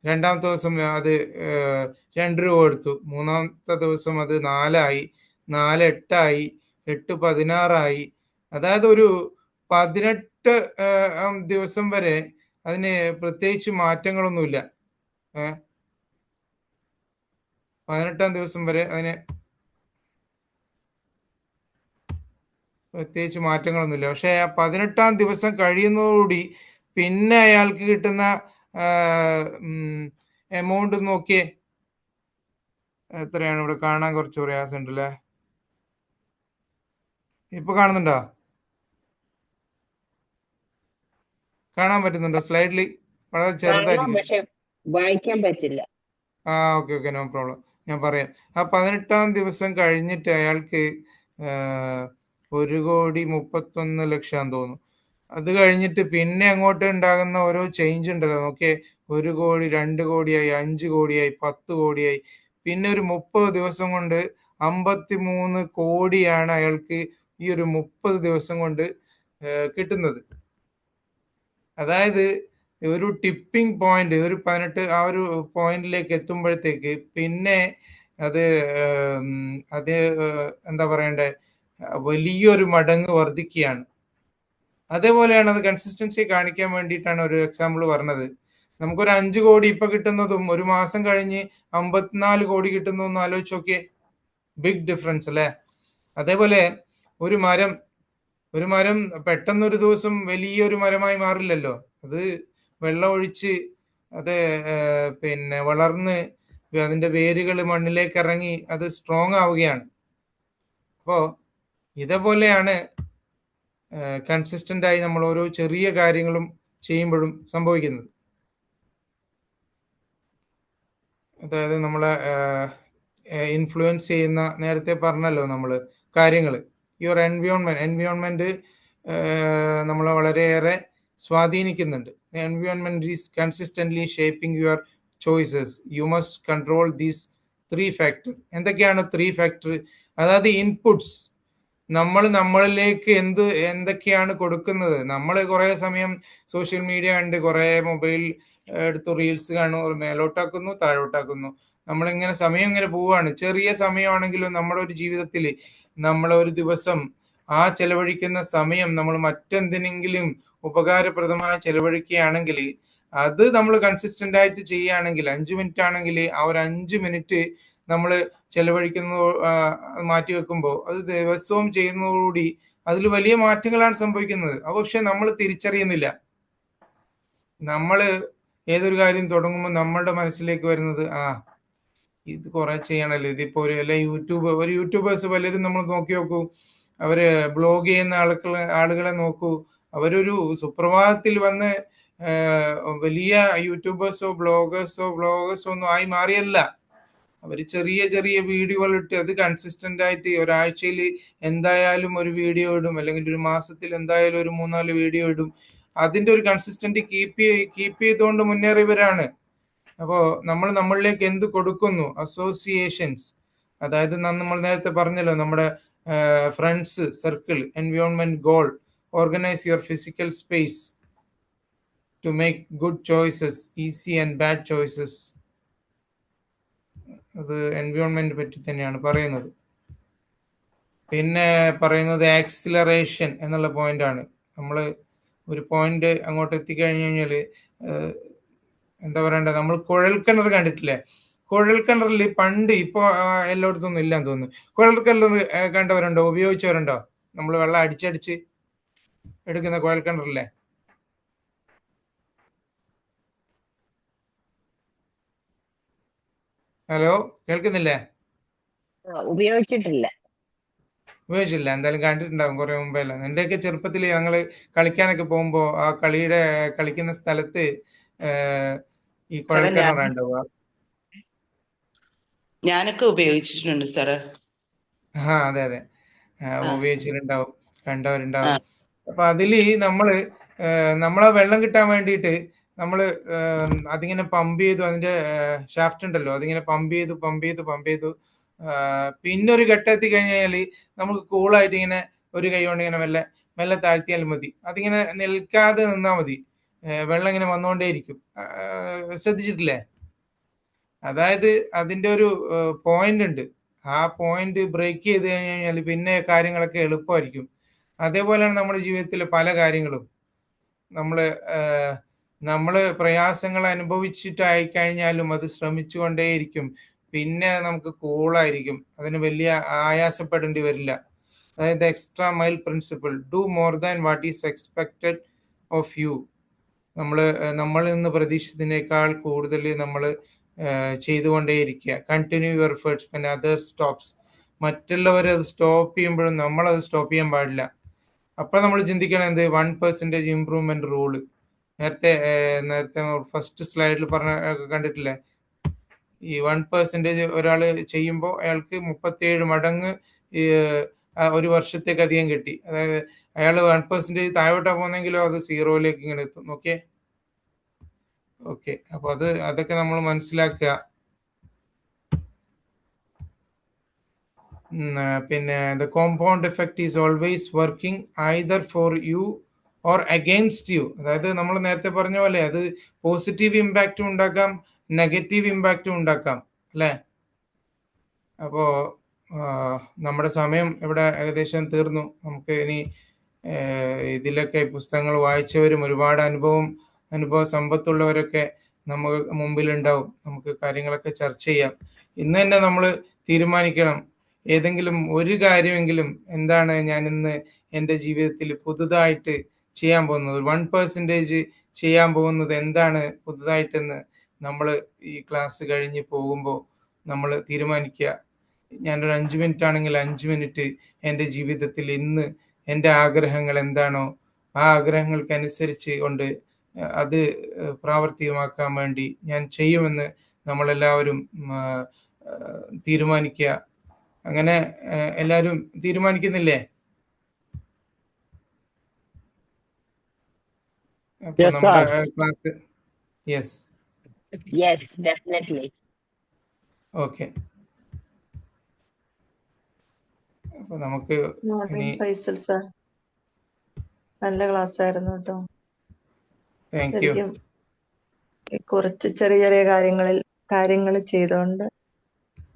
രണ്ടാമത്തെ ദിവസം അത് 2 രൂപ എടുത്തു. മൂന്നാമത്തെ ദിവസം അത് 4 ആയി, 4 8 ആയി, 8 16 ആയി. അതായത് ഒരു 18 ദിവസം വരെ അതിന് പ്രത്യേകിച്ച് മാറ്റങ്ങളൊന്നുമില്ല. 18 ദിവസം വരെ അതിന് പ്രത്യേകിച്ച് മാറ്റങ്ങളൊന്നുമില്ല. പക്ഷെ ആ 18 ദിവസം കഴിയുന്നതോടുകൂടി പിന്നെ അയാൾക്ക് കിട്ടുന്ന എമൗണ്ട് നോക്കിയേ, എത്രയാണ്? ഇവിടെ കാണാൻ കുറച്ച് പ്രയാസം ഉണ്ടല്ലേ. ഇപ്പൊ കാണുന്നുണ്ടോ? കാണാൻ പറ്റുന്നുണ്ടോ? സ്ലൈഡിൽ വളരെ ചെറുതായിരിക്കും, വായിക്കാൻ പറ്റില്ല. Okay, no problem. ഞാൻ പറയാം. ആ 18 ദിവസം കഴിഞ്ഞിട്ട് അയാൾക്ക് 1,31,00,000 തോന്നുന്നു. അത് കഴിഞ്ഞിട്ട് പിന്നെ അങ്ങോട്ട് ഉണ്ടാകുന്ന ഓരോ ചേഞ്ച് ഉണ്ടല്ലോ, നോക്കിയേ. 1 കോടി, 2 കോടിയായി, 5 കോടിയായി, 10 കോടിയായി. പിന്നെ ഒരു 30 ദിവസം കൊണ്ട് 53 കോടിയാണ് അയാൾക്ക് ഈ ഒരു 30 ദിവസം കൊണ്ട് കിട്ടുന്നത്. അതായത് ഒരു ടിപ്പിംഗ് പോയിന്റ്, ഒരു 18 ആ ഒരു പോയിന്റിലേക്ക് എത്തുമ്പോഴത്തേക്ക് പിന്നെ അത് എന്താ പറയണ്ടേ, വലിയൊരു മടങ്ങ് വർദ്ധിക്കുകയാണ്. അതേപോലെയാണ് അത് കൺസിസ്റ്റൻസി കാണിക്കാൻ വേണ്ടിയിട്ടാണ് ഒരു എക്സാമ്പിൾ പറഞ്ഞത്. നമുക്കൊരു 5 കോടി ഇപ്പൊ കിട്ടുന്നതും ഒരു മാസം കഴിഞ്ഞ് 54 കോടി കിട്ടുന്നു എന്ന് ആലോചിച്ച് നോക്കിയേ. ബിഗ് ഡിഫറൻസ് അല്ലേ? അതേപോലെ ഒരു മരം പെട്ടെന്നൊരു ദിവസം വലിയൊരു മരമായി മാറില്ലല്ലോ. അത് വെള്ളം ഒഴിച്ച് അത് പിന്നെ വളർന്ന് അതിന്റെ വേരുകൾ മണ്ണിലേക്ക് ഇറങ്ങി അത് സ്ട്രോങ് ആവുകയാണ്. അപ്പോ ഇതേപോലെയാണ് കൺസിസ്റ്റന്റ് ആയി നമ്മൾ ഓരോ ചെറിയ കാര്യങ്ങളും ചെയ്യുമ്പോഴും സംഭവിക്കുന്നത്. അതായത് നമ്മളെ ഇൻഫ്ലുവൻസ് ചെയ്യുന്ന, നേരത്തെ പറഞ്ഞല്ലോ നമ്മൾ കാര്യങ്ങൾ, യുവർ എൻവിയോൺമെന്റ് നമ്മളെ വളരെയേറെ സ്വാധീനിക്കുന്നുണ്ട്. Environment is consistently shaping your choices. You must control these 3 factor. എന്തൊക്കെയാണ് 3 ഫാക്ടർ? അതായത് ഇൻപുട്സ്. നമ്മളിലേക്ക് എന്തൊക്കെയാണ് കൊടുക്കുന്നത്? നമ്മൾ കുറെ സമയം സോഷ്യൽ മീഡിയ കണ്ട്, കുറെ മൊബൈൽ എടുത്ത് റീൽസ് കാണുന്നു, മേലോട്ടാക്കുന്നു, താഴോട്ടാക്കുന്നു. നമ്മളിങ്ങനെ സമയം ഇങ്ങനെ പോവാണ്. ചെറിയ സമയമാണെങ്കിലും നമ്മുടെ ഒരു ജീവിതത്തിൽ നമ്മൾ ഒരു ദിവസം ആ ചെലവഴിക്കുന്ന സമയം നമ്മൾ മറ്റെന്തിനെങ്കിലും ഉപകാരപ്രദമായി ചെലവഴിക്കുകയാണെങ്കിൽ, അത് നമ്മൾ കൺസിസ്റ്റന്റ് ആയിട്ട് ചെയ്യുകയാണെങ്കിൽ, 5 മിനിറ്റ് ആണെങ്കിൽ ആ ഒരു 5 മിനിറ്റ് നമ്മൾ ചെലവഴിക്കുന്ന മാറ്റി വെക്കുമ്പോൾ അത് ദിവസവും ചെയ്യുന്നതോടുകൂടി അതിൽ വലിയ മാറ്റങ്ങളാണ് സംഭവിക്കുന്നത്. പക്ഷെ നമ്മൾ തിരിച്ചറിയുന്നില്ല. നമ്മൾ ഏതൊരു കാര്യം തുടങ്ങുമ്പോൾ നമ്മളുടെ മനസ്സിലേക്ക് വരുന്നത്, ഇത് കുറെ ചെയ്യണല്ലോ, ഇതിപ്പോ ഒരു യൂട്യൂബേഴ്സ് പലരും നമ്മൾ നോക്കി നോക്കൂ. അവര് ബ്ലോഗ് ചെയ്യുന്ന ആളുകളെ നോക്കൂ. അവരൊരു സുപ്രഭാതത്തിൽ വന്ന് വലിയ യൂട്യൂബേഴ്സോ ബ്ലോഗേഴ്സോ ഒന്നും ആയി മാറിയല്ല. അവർ ചെറിയ ചെറിയ വീഡിയോകൾ ഇട്ട് അത് കൺസിസ്റ്റന്റ് ആയിട്ട് ഒരാഴ്ചയിൽ എന്തായാലും ഒരു വീഡിയോ ഇടും, അല്ലെങ്കിൽ ഒരു മാസത്തിൽ എന്തായാലും ഒരു 3-4 വീഡിയോ ഇടും. അതിന്റെ ഒരു കൺസിസ്റ്റന്റ് കീപ്പ് ചെയ്തുകൊണ്ട് മുന്നേറിയവരാണ്. അപ്പോൾ നമ്മൾ നമ്മളിലേക്ക് എന്ത് കൊടുക്കുന്നു, അസോസിയേഷൻസ്, അതായത് നമ്മൾ നേരത്തെ പറഞ്ഞല്ലോ, നമ്മുടെ friends circle, environment, goal, organise your physical space to make good choices, easy and bad choices. അത് എൻവയോൺമെന്റ് പറ്റി തന്നെയാണ് പറയുന്നത്. പിന്നെ പറയുന്നത് ആക്സിലറേഷൻ എന്നുള്ള പോയിന്റ് ആണ്. നമ്മൾ ഒരു പോയിന്റ് അങ്ങോട്ട് എത്തിക്കഴിഞ്ഞു കഴിഞ്ഞാൽ എന്താ പറയണ്ടത്, നമ്മൾ കുഴൽക്കിണർ കണ്ടിട്ടില്ലേ? കുഴൽക്കിണറിൽ പണ്ട്, ഇപ്പോൾ എല്ലായിടത്തൊന്നും ഇല്ലാന്ന് തോന്നുന്നു, കുഴൽക്കിണർ കണ്ടവരുണ്ടോ, ഉപയോഗിച്ചവരുണ്ടോ? നമ്മൾ വെള്ളം അടിച്ചടിച്ച് എടുക്കുന്ന കുഴൽക്കിണറില്ലേ? ഹലോ, കേൾക്കുന്നില്ലേ? ഉപയോഗിച്ചിട്ടില്ല. എന്തായാലും കണ്ടിട്ടുണ്ടാവും കുറെ മുമ്പേല്ല. എന്റെയൊക്കെ ചെറുപ്പത്തിൽ ഞങ്ങൾ കളിക്കാനൊക്കെ പോകുമ്പോൾ ആ കളിക്കുന്ന സ്ഥലത്ത് ഈ കുഴൽക്കിണറാണ് ഉണ്ടാവുക. ഞാനൊക്കെ ഉപയോഗിച്ചിട്ടുണ്ട് സാറ്. അതെ അതെ, ഉപയോഗിച്ചിട്ടുണ്ടാവും, കണ്ടവരുണ്ടാവും. അപ്പൊ അതില് നമ്മളെ വെള്ളം കിട്ടാൻ വേണ്ടിയിട്ട് നമ്മള് അതിങ്ങനെ പമ്പ് ചെയ്തു, അതിന്റെ ഷാഫ്റ്റ് ഉണ്ടല്ലോ, അതിങ്ങനെ പമ്പ് ചെയ്തു പിന്നെ ഒരു ഘട്ടം എത്തി കഴിഞ്ഞാൽ നമുക്ക് കൂളായിട്ട് ഇങ്ങനെ ഒരു കൈ കൊണ്ട് ഇങ്ങനെ മെല്ലെ മെല്ലെ താഴ്ത്തിയാൽ മതി. അതിങ്ങനെ നിൽക്കാതെ നിന്നാൽ മതി, വെള്ളം ഇങ്ങനെ വന്നുകൊണ്ടേയിരിക്കും. ശ്രദ്ധിച്ചിട്ടില്ലേ? അതായത് അതിന്റെ ഒരു പോയിന്റ് ഉണ്ട്. ആ പോയിന്റ് ബ്രേക്ക് ചെയ്ത് കഴിഞ്ഞാൽ പിന്നെ കാര്യങ്ങളൊക്കെ എളുപ്പമായിരിക്കും. അതേപോലെയാണ് നമ്മുടെ ജീവിതത്തിലെ പല കാര്യങ്ങളും. നമ്മള് പ്രയാസങ്ങൾ അനുഭവിച്ചിട്ടായി കഴിഞ്ഞാലും അത് ശ്രമിച്ചുകൊണ്ടേയിരിക്കും. പിന്നെ നമുക്ക് കൂളായിരിക്കും, അതിന് വലിയ ആയാസപ്പെടേണ്ടി വരില്ല. അതായത് extra mile principle, do more than what is expected of you. നമ്മളിൽ നിന്ന് പ്രതീക്ഷിച്ചതിനേക്കാൾ കൂടുതൽ നമ്മൾ ചെയ്തുകൊണ്ടേയിരിക്കുക. Continue your efforts when others stops. മറ്റുള്ളവർ അത് സ്റ്റോപ്പ് ചെയ്യുമ്പോഴും നമ്മളത് സ്റ്റോപ്പ് ചെയ്യാൻ പാടില്ല. അപ്പോൾ നമ്മൾ ചിന്തിക്കണം, എന്ത് 1% ഇംപ്രൂവ്മെന്റ് റൂള്. നേരത്തെ ഫസ്റ്റ് സ്ലൈഡിൽ പറഞ്ഞ കണ്ടിട്ടില്ലേ? ഈ 1% ഒരാൾ ചെയ്യുമ്പോൾ അയാൾക്ക് 37 മടങ്ങ് ഒരു വർഷത്തേക്ക് അധികം കിട്ടി. അതായത് അയാൾ 1% താഴോട്ടാ പോകുന്നെങ്കിലോ അത് 0യിലേക്ക് ഇങ്ങനെ എത്തും. നോക്കിയേ. ഓക്കെ, അപ്പൊ അതൊക്കെ നമ്മൾ മനസ്സിലാക്കുക. പിന്നെ the compound effect is always working either for you or against U. അതായത് നമ്മൾ നേരത്തെ പറഞ്ഞ പോലെ അത് പോസിറ്റീവ് ഇമ്പാക്റ്റും ഉണ്ടാക്കാം, നെഗറ്റീവ് ഇമ്പാക്റ്റും ഉണ്ടാക്കാം, അല്ലേ? അപ്പോ നമ്മുടെ സമയം ഇവിടെ ഏകദേശം തീർന്നു. നമുക്ക് ഇനി ഇതിലൊക്കെ പുസ്തകങ്ങൾ വായിച്ചവരും ഒരുപാട് അനുഭവ സമ്പത്തുള്ളവരൊക്കെ നമുക്ക് മുമ്പിലുണ്ടാവും. നമുക്ക് കാര്യങ്ങളൊക്കെ ചർച്ച ചെയ്യാം. ഇന്ന് തന്നെ നമ്മൾ തീരുമാനിക്കണം, ഏതെങ്കിലും ഒരു കാര്യമെങ്കിലും എന്താണ് ഞാൻ ഇന്ന് എൻ്റെ ജീവിതത്തിൽ പുതുതായിട്ട് ചെയ്യാൻ പോകുന്നത്, 1% ചെയ്യാൻ പോകുന്നത് എന്താണ് പുതുതായിട്ടെന്ന് നമ്മൾ ഈ ക്ലാസ് കഴിഞ്ഞ് പോകുമ്പോൾ നമ്മൾ തീരുമാനിക്കുക. ഞാനൊരു 5 മിനിറ്റ് ആണെങ്കിൽ 5 മിനിറ്റ് എൻ്റെ ജീവിതത്തിൽ ഇന്ന് എൻ്റെ ആഗ്രഹങ്ങൾ എന്താണോ ആ ആഗ്രഹങ്ങൾക്കനുസരിച്ച് കൊണ്ട് അത് പ്രാവർത്തികമാക്കാൻ വേണ്ടി ഞാൻ ചെയ്യുമെന്ന് നമ്മളെല്ലാവരും തീരുമാനിക്കുക. അങ്ങനെ എല്ലാവരും തീരുമാനിക്കുന്നില്ലേ? അപ്പൊ നമ്മുടെ ക്ലാസ്, യെസ് ഡെഫിനറ്റ്ലി. ഓക്കെ, അപ്പൊ നമുക്ക് ഫൈസൽ സാർ, നല്ല ക്ലാസ് ആയിരുന്നു കേട്ടോ. ശരിക്കും കുറച്ച് ചെറിയ ചെറിയ കാര്യങ്ങൾ ചെയ്തുകൊണ്ട്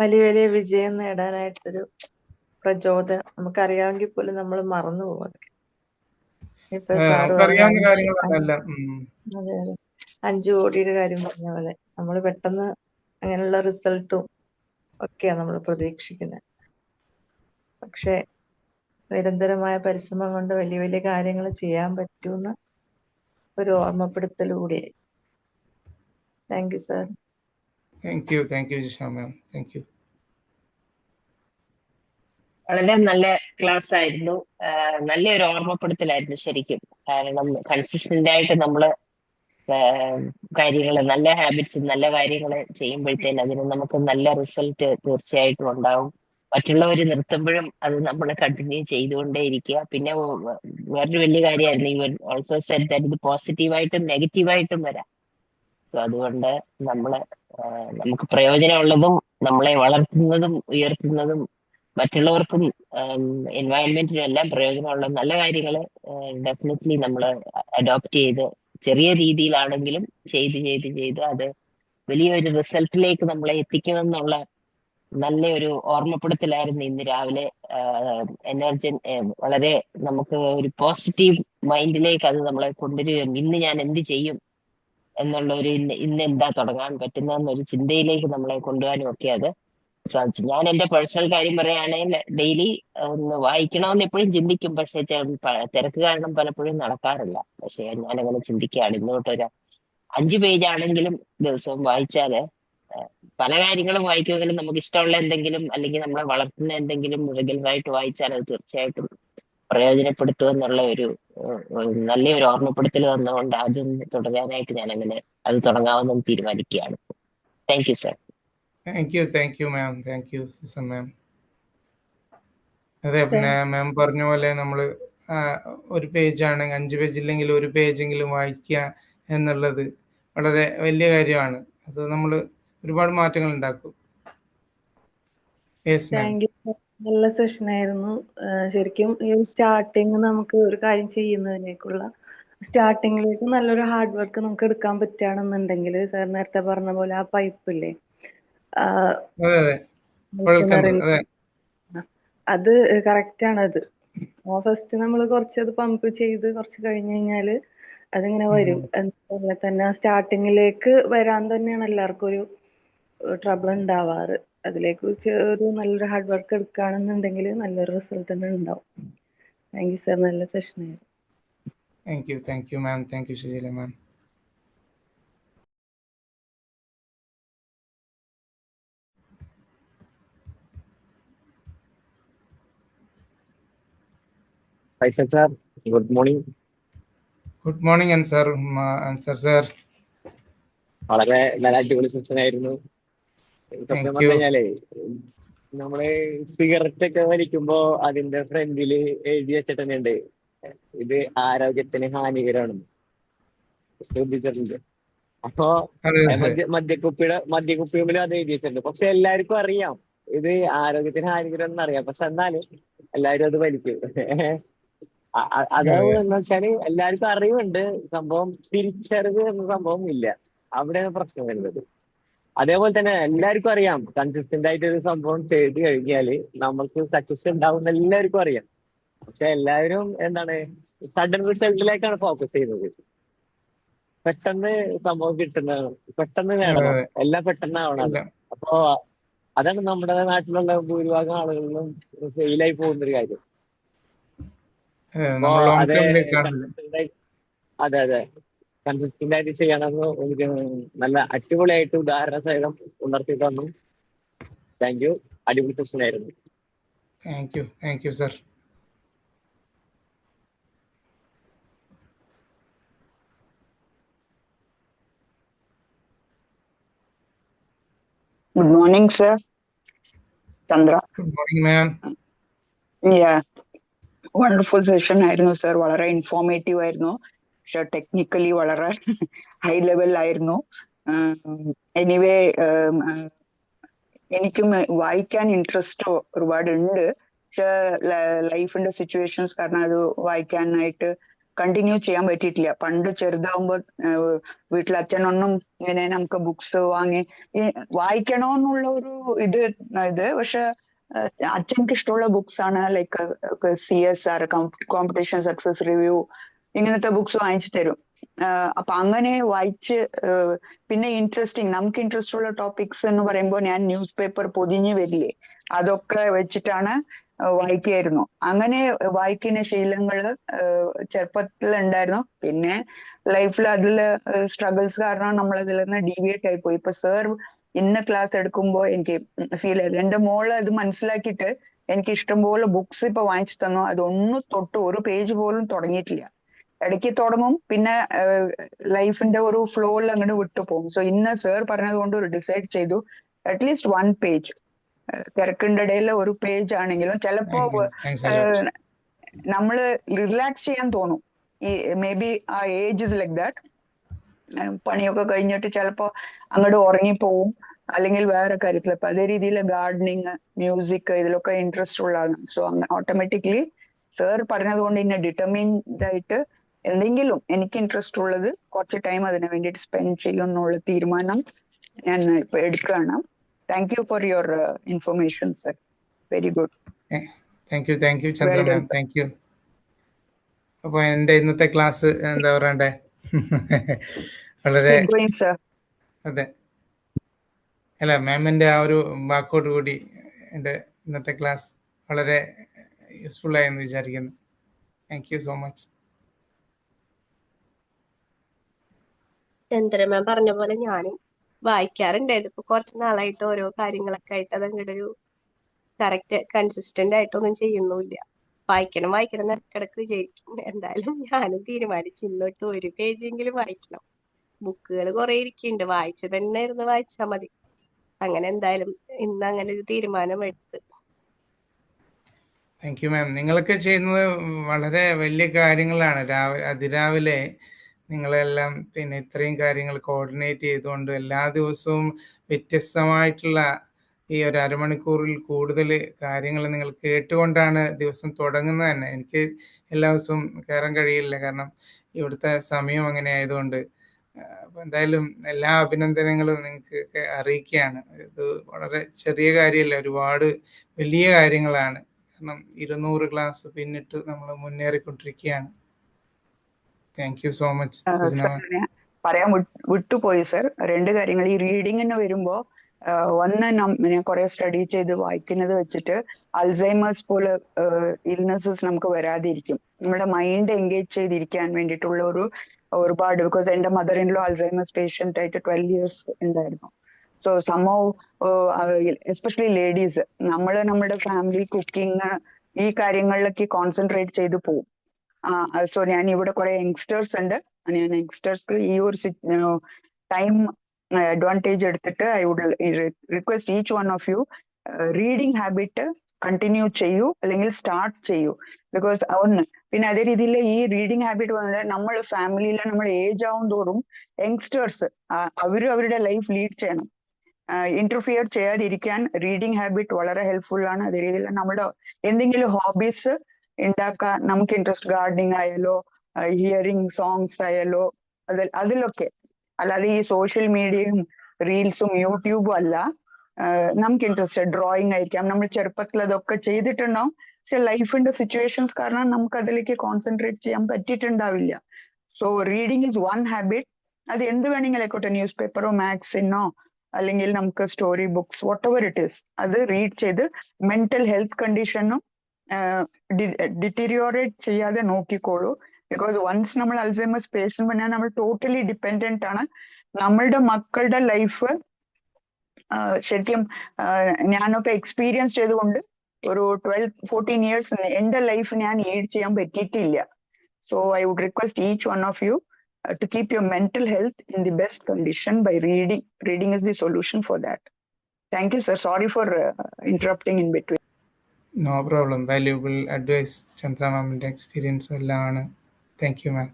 വലിയ വലിയ വിജയം നേടാനായിട്ടൊരു പ്രചോദനം നമുക്കറിയാമെങ്കിൽ പോലും നമ്മൾ മറന്നു പോകും. ഇപ്പൊ സാറ് കാര്യങ്ങളല്ല. അതെ 5 കോടിയുടെ കാര്യം പറഞ്ഞ പോലെ നമ്മൾ പെട്ടെന്ന് അങ്ങനെയുള്ള റിസൾട്ടും ഒക്കെയാണ് നമ്മൾ പ്രതീക്ഷിക്കുന്നത്. പക്ഷെ നിരന്തരമായ പരിശ്രമം കൊണ്ട് വലിയ വലിയ കാര്യങ്ങൾ ചെയ്യാൻ പറ്റുന്ന ഒരു ഓർമ്മപ്പെടുത്തൽ കൂടിയായി. Thank you sir. Thank you Jisha ma'am. Thank U. വളരെ നല്ല ക്ലാസ് ആയിരുന്നു. നല്ലൊരു ഓർമ്മപ്പെടുത്തലായിരുന്നു ശരിക്കും. കാരണം കൺസിസ്റ്റന്റ് ആയിട്ട് നമ്മൾ കാര്യങ്ങൾ, നല്ല ഹാബിറ്റ്സ്, നല്ല കാര്യങ്ങൾ ചെയ്യുമ്പോഴത്തേന് അതിന് നമുക്ക് നല്ല റിസൾട്ട് തീർച്ചയായിട്ടും ഉണ്ടാവും. മറ്റുള്ളവർ നിർത്തുമ്പോഴും അത് നമ്മൾ കണ്ടിന്യൂ ചെയ്തുകൊണ്ടേയിരിക്കുക. പിന്നെ വേറൊരു വലിയ കാര്യമായിരുന്നു, ഇവൻ ഓൾസോ സെഡ് ദാറ്റ് ഇത് പോസിറ്റീവായിട്ടും നെഗറ്റീവായിട്ടും വരാം. സോ അതുകൊണ്ട് നമ്മള് നമുക്ക് പ്രയോജനമുള്ളതും നമ്മളെ വളർത്തുന്നതും ഉയർത്തുന്നതും മറ്റുള്ളവർക്കും എൻവയൺമെന്റിനും എല്ലാം പ്രയോജനമുള്ള നല്ല കാര്യങ്ങൾ ഡെഫിനറ്റ്ലി നമ്മൾ അഡോപ്റ്റ് ചെയ്ത് ചെറിയ രീതിയിലാണെങ്കിലും ചെയ്ത് അത് വലിയൊരു റിസൾട്ടിലേക്ക് നമ്മളെ എത്തിക്കുമെന്നുള്ള നല്ലൊരു ഓർമ്മപ്പെടുത്തലായിരുന്നു ഇന്ന് രാവിലെ. എനർജി വളരെ നമുക്ക് ഒരു പോസിറ്റീവ് മൈൻഡിലേക്ക് അത് നമ്മളെ കൊണ്ടുവരികയും ഇന്ന് ഞാൻ എന്ത് ചെയ്യും എന്നുള്ള ഒരു ഇന്ന് എന്താ തുടങ്ങാൻ പറ്റുന്നതെന്നൊരു ചിന്തയിലേക്ക് നമ്മളെ കൊണ്ടുപോകാനും ഒക്കെ അത് സാധിച്ചു. ഞാൻ എന്റെ പേഴ്സണൽ കാര്യം പറയുകയാണെങ്കിൽ ഡെയിലി ഒന്ന് വായിക്കണമെന്ന് എപ്പോഴും ചിന്തിക്കും, പക്ഷെ തിരക്ക് കാരണം പലപ്പോഴും നടക്കാറില്ല. പക്ഷെ ഞാൻ അങ്ങനെ ചിന്തിക്കുകയാണ്, ഇന്നോട്ടൊരു 5 പേജ് ആണെങ്കിലും ദിവസവും വായിച്ചാല് പല കാര്യങ്ങളും വായിക്കുമെങ്കിലും നമുക്ക് ഇഷ്ടമുള്ള എന്തെങ്കിലും അല്ലെങ്കിൽ നമ്മളെ വളർത്തുന്ന എന്തെങ്കിലും റെഗുലറായിട്ട് വായിച്ചാൽ അത് തീർച്ചയായിട്ടും പ്രയോജനപ്പെടുത്തുമെന്നുള്ള ഒരു നല്ലൊരു ഓർമ്മപ്പെടുത്തൽ തന്നുകൊണ്ട് അത് തുടരാനായിട്ട് ഞാൻ അങ്ങനെ അത് തുടങ്ങാമെന്ന് തീരുമാനിക്കുകയാണ്. Thank you sir. Thank you ma'am, thank you Susan ma'am. അതെ, പിന്നെ മാം പറഞ്ഞ പോലെ നമ്മൾ ഒരു പേജാണ്, 5 പേജ് ഇല്ലെങ്കിൽ ഒരു പേജെങ്കിലും വായിക്കുക എന്നുള്ളത് വളരെ വലിയ കാര്യമാണ്. അത് നമ്മൾ ഒരുപാട് മാറ്റങ്ങൾ ഉണ്ടാക്കും. Yes ma'am. Thank U. നല്ല സെഷൻ ആയിരുന്നു. ശരിക്കും ഈ സ്റ്റാർട്ടിങ് നമുക്ക് ഒരു കാര്യം ചെയ്യുന്നതിനേക്കുള്ള സ്റ്റാർട്ടിങ്ങിലേക്ക് നല്ലൊരു ഹാർഡ് വർക്ക് നമുക്ക് എടുക്കാൻ പറ്റുകയാണെന്നുണ്ടെങ്കിൽ, സാർ നേരത്തെ പറഞ്ഞ പോലെ ആ പൈപ്പില്ലേ, അതെ അതെ, കുഴൽക്കിണർ, അതെ അത് കറക്റ്റ് ആണ്. അത് ഫസ്റ്റ് നമ്മൾ കുറച്ചത് പമ്പ് ചെയ്ത് കുറച്ച് കഴിഞ്ഞ് കഴിഞ്ഞാല് അതിങ്ങനെ വരും. അതുപോലെ തന്നെ സ്റ്റാർട്ടിങ്ങിലേക്ക് വരാൻ തന്നെയാണ് എല്ലാവർക്കും ഒരു ട്രബിൾ ഉണ്ടാവാറ്. അതിലേക്ക് ഒരു നല്ലൊരു ഹാർഡ് വർക്ക് എടുക്കുകയാണെന്നുണ്ടെങ്കിൽ നല്ലൊരു റിസൾട്ട് തന്നെ ഉണ്ടാവും. താങ്ക് യു സർ, നല്ല സെഷൻ ആയിരുന്നു. Thank you ma'am, thank you Susheela ma'am. Faisal sir, good morning. Good morning Ansar sir. വളരെ നല്ല അടിപൊളി സെഷൻ ആയിരുന്നു. സത്യം പറഞ്ഞു കഴിഞ്ഞാലേ നമ്മള് സിഗരറ്റ് ഒക്കെ വലിക്കുമ്പോ അതിന്റെ ഫ്രണ്ടില് എഴുതി വെച്ചിട്ട് തന്നെ ഉണ്ട്, ഇത് ആരോഗ്യത്തിന് ഹാനികരമാണ്, ശ്രദ്ധിച്ചിട്ടുണ്ട്. അപ്പോ മദ്യക്കുപ്പിയിലും അത് എഴുതി വെച്ചിട്ടുണ്ട്. പക്ഷെ എല്ലാവർക്കും അറിയാം ഇത് ആരോഗ്യത്തിന് ഹാനികരം എന്നറിയാം. പക്ഷെ എന്നാലും എല്ലാവരും അത് വലിക്കും. അതാവും എന്ന് വെച്ചാല് എല്ലാവർക്കും അറിവുണ്ട് സംഭവം, തിരിച്ചറിവ് എന്ന സംഭവം ഇല്ല. അവിടെയാണ് പ്രശ്നം വരുന്നത്. അതേപോലെ തന്നെ എല്ലാവർക്കും അറിയാം കൺസിസ്റ്റന്റ് ആയിട്ട് ഒരു സംഭവം ചെയ്ത് കഴിഞ്ഞാല് നമ്മൾക്ക് സക്സസ് ഉണ്ടാവും എന്ന് എല്ലാവർക്കും അറിയാം. പക്ഷെ എല്ലാവരും എന്താണ് സഡൻ റിസൾട്ടിലേക്കാണ് ഫോക്കസ് ചെയ്യുന്നത്. പെട്ടെന്ന് സംഭവം കിട്ടുന്നതാണ്, പെട്ടെന്ന് നേടണം, എല്ലാം പെട്ടെന്നാവണം. അപ്പോ അതാണ് നമ്മുടെ നാട്ടിലുള്ള ഭൂരിഭാഗം ആളുകളിലും ഫെയിലായി പോകുന്നൊരു കാര്യം. അതെ അതെ, കൺസിസ്റ്റന്റ് ആയിട്ട് ചെയ്യണമെന്ന് എനിക്ക് നല്ല അടിപൊളിയായിട്ട് ഉദാഹരണ സഹിതം ഉണർത്തി തന്നു. താങ്ക് യു, അടിപൊളി സെഷൻ ആയിരുന്നു. Thank you sir. Good morning, sir. Chandra. Good morning, ma'am. Yeah, wonderful session ആയിരുന്നു സർ. വളരെ ഇൻഫോർമേറ്റീവ് ആയിരുന്നു. പക്ഷെ ടെക്നിക്കലി വളരെ ഹൈ ലെവൽ ആയിരുന്നു. എനിവേ എനിക്കും വായിക്കാൻ ഇൻട്രസ്റ്റ് ഒരുപാട് ഉണ്ട്. പക്ഷെ ലൈഫിന്റെ സിറ്റുവേഷൻസ് കാരണം അത് വായിക്കാനായിട്ട് കണ്ടിന്യൂ ചെയ്യാൻ പറ്റിയിട്ടില്ല. പണ്ട് ചെറുതാവുമ്പോ വീട്ടിൽ അച്ഛനൊന്നും ഇങ്ങനെ നമുക്ക് ബുക്സ് വാങ്ങി വായിക്കണമെന്നുള്ള ഒരു ഇത് പക്ഷെ അച്ഛനക്ക് ഇഷ്ടമുള്ള ബുക്സ് ആണ്, like CSR, competition success review, ഇങ്ങനത്തെ ബുക്സ് വാങ്ങിച്ചു തരും. അപ്പൊ അങ്ങനെ വായിച്ച് പിന്നെ നമുക്ക് ഇൻട്രസ്റ്റ് ഉള്ള ടോപ്പിക്സ് എന്ന് പറയുമ്പോൾ ഞാൻ ന്യൂസ് പേപ്പർ പൊതിഞ്ഞു വരില്ലേ, അതൊക്കെ വെച്ചിട്ടാണ് വായിക്കായിരുന്നു. അങ്ങനെ വായിക്കുന്ന ശീലങ്ങള് ചെറുപ്പത്തിൽ ഉണ്ടായിരുന്നു. പിന്നെ ലൈഫിൽ അതില് സ്ട്രഗിൾസ് കാരണം നമ്മൾ അതിൽ നിന്ന് ഡീവിയേറ്റ് ആയി പോയി. ഇപ്പൊ സർ ഇന്ന ക്ലാസ് എടുക്കുമ്പോ എനിക്ക് ഫീൽ ചെയ്തു, എന്റെ മോള് അത് മനസ്സിലാക്കിയിട്ട് എനിക്ക് ഇഷ്ടംപോലെ ബുക്സ് ഇപ്പൊ വാങ്ങിച്ചു തന്നു. അതൊന്നും തൊട്ട് ഒരു പേജ് പോലും തുടങ്ങിയിട്ടില്ല. ഇടയ്ക്ക് തുടങ്ങും, പിന്നെ ലൈഫിന്റെ ഒരു ഫ്ലോയിൽ അങ്ങോട്ട് വിട്ടുപോകും. സോ ഇന്ന് സർ പറഞ്ഞത് കൊണ്ട് ഒരു ഡിസൈഡ് ചെയ്തു അറ്റ്ലീസ്റ്റ് 1 പേജ്, തിരക്കിന്റെ ഇടയിൽ ഒരു പേജ് ആണെങ്കിലും ചിലപ്പോ Thanks a lot. നമ്മള് റിലാക്സ് ചെയ്യാൻ തോന്നും. ഈ മേ ബി ആ ഏജ് ഇസ് ലൈക്ക് ദാറ്റ്. പണിയൊക്കെ കഴിഞ്ഞിട്ട് ചിലപ്പോ അങ്ങോട്ട് ഉറങ്ങിപ്പോവും, അല്ലെങ്കിൽ വേറെ കാര്യത്തിൽ. അപ്പൊ അതേ രീതിയിൽ ഗാർഡനിങ്, മ്യൂസിക് ഇതിലൊക്കെ ഇൻട്രസ്റ്റ് ഉള്ള ആളാണ്. സോ ഓട്ടോമാറ്റിക്കലി സർ പറഞ്ഞതുകൊണ്ട് ഇന്നെ ഡിറ്റർമിൻഡ് ആയിട്ട് എന്തെങ്കിലും എനിക്ക് ഇൻട്രസ്റ്റ് ഉള്ളത് കുറച്ച് ടൈം അതിന് വേണ്ടിയിട്ട് സ്പെൻഡ് ചെയ്യും എന്നുള്ള തീരുമാനം ഞാൻ ഇപ്പൊ എടുക്കുകയാണ്. Thank you for your information sir. Very good. Thank you Chandra Well done, ma'am, thank U. അപ്പോൾ എൻ്റെ ഇന്നത്തെ ക്ലാസ് എന്താ പറയണ്ടേ, വളരെ Keep going, sir. അതെ, അല്ല മാമിൻ്റെ ആ ഒരു വാക്കോട് കൂടി എൻ്റെ ഇന്നത്തെ ക്ലാസ് വളരെ യൂസ്ഫുൾ ആയെന്ന് വിചാരിക്കുന്നു. Thank you so much. Chandra ma'am പറഞ്ഞ പോലെ ഞാനും വായിക്കാറുണ്ടായിരുന്നു. ഇപ്പൊ കുറച്ച് നാളായിട്ട് ഓരോ കാര്യങ്ങളൊക്കെ ആയിട്ട് അത് അങ്ങോട്ട് ഒരു കറക്റ്റ് കൺസിസ്റ്റന്റ് ആയിട്ടൊന്നും ചെയ്യുന്നുമില്ല. വായിക്കണം എന്ന് ഇടയ്ക്കിടയ്ക്ക് വിചാരിക്കും. എന്തായാലും ഞാനും തീരുമാനിച്ചു ഇന്നോട്ട് 1 പേജെങ്കിലും വായിക്കണം. ബുക്കുകൾ കുറെ ഇരിക്കുന്നുണ്ട്, വായിച്ചു തന്നെ ഇരുന്ന് വായിച്ചാൽ മതി. അങ്ങനെ എന്തായാലും ഇന്ന് അങ്ങനെ ഒരു തീരുമാനം എടുത്ത്. താങ്ക് യു മാം. നിങ്ങളൊക്കെ ചെയ്യുന്നത് വളരെ വലിയ കാര്യങ്ങളാണ്. അതിരാവിലെ നിങ്ങളെല്ലാം പിന്നെ ഇത്രയും കാര്യങ്ങൾ കോർഡിനേറ്റ് ചെയ്തുകൊണ്ട് എല്ലാ ദിവസവും വ്യത്യസ്തമായിട്ടുള്ള ഈ ഒരു അരമണിക്കൂറിൽ കൂടുതൽ കാര്യങ്ങൾ നിങ്ങൾ കേട്ടുകൊണ്ടാണ് ദിവസം തുടങ്ങുന്നത് തന്നെ. എനിക്ക് എല്ലാ ദിവസവും കയറാൻ കഴിയില്ല, കാരണം ഇവിടുത്തെ സമയം അങ്ങനെ ആയതുകൊണ്ട്. അപ്പോൾ എന്തായാലും എല്ലാ അഭിനന്ദനങ്ങളും നിങ്ങൾക്ക് അറിയിക്കുകയാണ്. ഇത് വളരെ ചെറിയ കാര്യമല്ല, ഒരുപാട് വലിയ കാര്യങ്ങളാണ്. കാരണം 200 ക്ലാസ് പിന്നിട്ട് നമ്മൾ മുന്നേറിക്കൊണ്ടിരിക്കുകയാണ്. Thank you so much Sajana. ഞാൻ പറയാൻ വിട്ടുപോയി സർ 2 കാര്യങ്ങൾ. ഈ റീഡിംഗ് എന്ന് വരുമ്പോ ഒന്ന് ഞാൻ കുറെ സ്റ്റഡി ചെയ്ത് വായിക്കുന്നത് വെച്ചിട്ട് അൾസൈമേഴ്സ് പോലെ ഇൽനെസ്സസ് നമുക്ക് വരാതിരിക്കും. നമ്മുടെ മൈൻഡ് എൻഗേജ് ചെയ്തിരിക്കാൻ വേണ്ടിയിട്ടുള്ള ഒരുപാട്, ബിക്കോസ് എന്റെ mother in law Alzheimer's patient ആയിട്ട് 12 years ഉണ്ടായിരുന്നു. സോ സംഹൗ എസ്പെഷ്യലി ലേഡീസ് നമ്മുടെ ഫാമിലി കുക്കിംഗ് ഈ കാര്യങ്ങളിലൊക്കെ കോൺസെൻട്രേറ്റ് ചെയ്ത് പോകും. സോ ഞാൻ ഇവിടെ കുറെ യങ്സ്റ്റേഴ്സ് ഉണ്ട്. ഞാൻ യങ്സ്റ്റേഴ്സ്ക്ക് ഈ ഒരു ടൈം അഡ്വാൻറ്റേജ് എടുത്തിട്ട് I would request each one of you reading habit continue ചെയ്യൂ, അല്ലെങ്കിൽ സ്റ്റാർട്ട് ചെയ്യൂ. ബിക്കോസ് ഒന്ന് പിന്നെ അതേ രീതിയിൽ ഈ റീഡിങ് ഹാബിറ്റ് വന്നിട്ട് നമ്മൾ ഫാമിലിയിൽ നമ്മൾ ഏജ് ആവും തോറും യങ്സ്റ്റേഴ്സ് അവരുടെ ലൈഫ് ലീഡ് ചെയ്യണം. ഇന്റർഫിയർ ചെയ്യാതിരിക്കാൻ റീഡിങ് ഹാബിറ്റ് വളരെ ഹെൽപ്ഫുൾ ആണ്. അതേ രീതിയിൽ നമ്മുടെ എന്തെങ്കിലും ഹോബീസ് ഉണ്ടാക്കാൻ നമുക്ക് ഇൻട്രസ്റ്റ്, ഗാർഡനിങ് ആയാലോ ഹിയറിംഗ് സോങ്സ് ആയാലോ അതിലൊക്കെ. അല്ലാതെ ഈ സോഷ്യൽ മീഡിയയും റീൽസും യൂട്യൂബും അല്ല. നമുക്ക് ഇൻട്രസ്റ്റ് ഡ്രോയിങ് ആയിരിക്കാം. നമ്മൾ ചെറുപ്പത്തിൽ അതൊക്കെ ചെയ്തിട്ടുണ്ടാവും, പക്ഷെ ലൈഫിന്റെ സിറ്റുവേഷൻസ് കാരണം നമുക്ക് അതിലേക്ക് കോൺസെൻട്രേറ്റ് ചെയ്യാൻ പറ്റിയിട്ടുണ്ടാവില്ല. So reading is 1 habit. അത് എന്ത് വേണമെങ്കിലും ആയിക്കോട്ടെ, ന്യൂസ് പേപ്പറോ മാഗസിനോ അല്ലെങ്കിൽ നമുക്ക് story books whatever it is, അത് റീഡ് ചെയ്ത് മെന്റൽ ഹെൽത്ത് കണ്ടീഷനും ഡിറ്റീരിയോറേറ്റ് ചെയ്യാതെ നോക്കിക്കോളൂ. ബിക്കോസ് വൺസ് നമ്മൾ അൾസൈമേഴ്സ് പേഷ്യന്റ് പറഞ്ഞാൽ നമ്മൾ ടോട്ടലി ഡിപ്പെൻഡന്റ് ആണ്. നമ്മളുടെ മക്കളുടെ ലൈഫ് ശരിക്കും ഞാനൊക്കെ എക്സ്പീരിയൻസ് ചെയ്തുകൊണ്ട് ഒരു 12-14 years എന്റെ ലൈഫ് ഞാൻ ലീഡ് ചെയ്യാൻ പറ്റിയിട്ടില്ല. So I would request each one of you to keep your mental health in the best condition by reading. Reading is the solution for that. Thank you, sir. Sorry for interrupting in between. No problem. Valuable advice Chandra മാമിൻ്റെ എക്സ്പീരിയൻസ് എല്ലാം ആണ്. Thank you ma'am.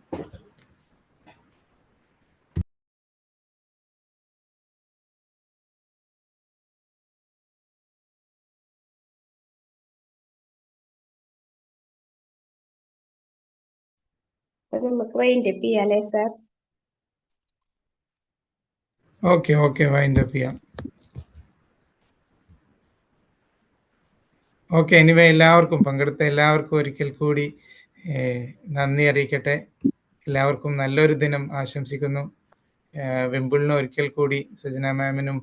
നമുക്ക് വൈൻഡപ്പ് ചെയ്യാലേ സാർ? ഓക്കെ വൈൻഡപ്പ് ചെയ്യാം. ഓക്കെ, എനിവേ എല്ലാവർക്കും പങ്കെടുത്ത എല്ലാവർക്കും ഒരിക്കൽ കൂടി നന്ദി അറിയിക്കട്ടെ. എല്ലാവർക്കും നല്ലൊരു ദിനം ആശംസിക്കുന്നു. വിംബിളിനും ഒരിക്കൽ കൂടി സജന മാമിനും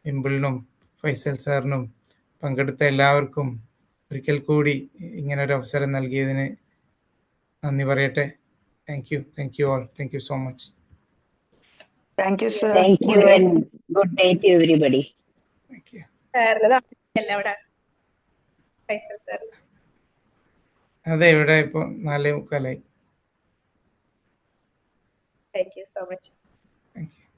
വിംബിളിനും ഫൈസൽ സാറിനും പങ്കെടുത്ത എല്ലാവർക്കും ഒരിക്കൽ കൂടി ഇങ്ങനൊരു അവസരം നൽകിയതിന് നന്ദി പറയട്ടെ. Thank you all. Thank you so much. Thank you, sir. Thank you and good day to everybody. Thank you. അതെ, ഇവിടെ ഇപ്പോൾ 4:45. Thank you so much. Thank you.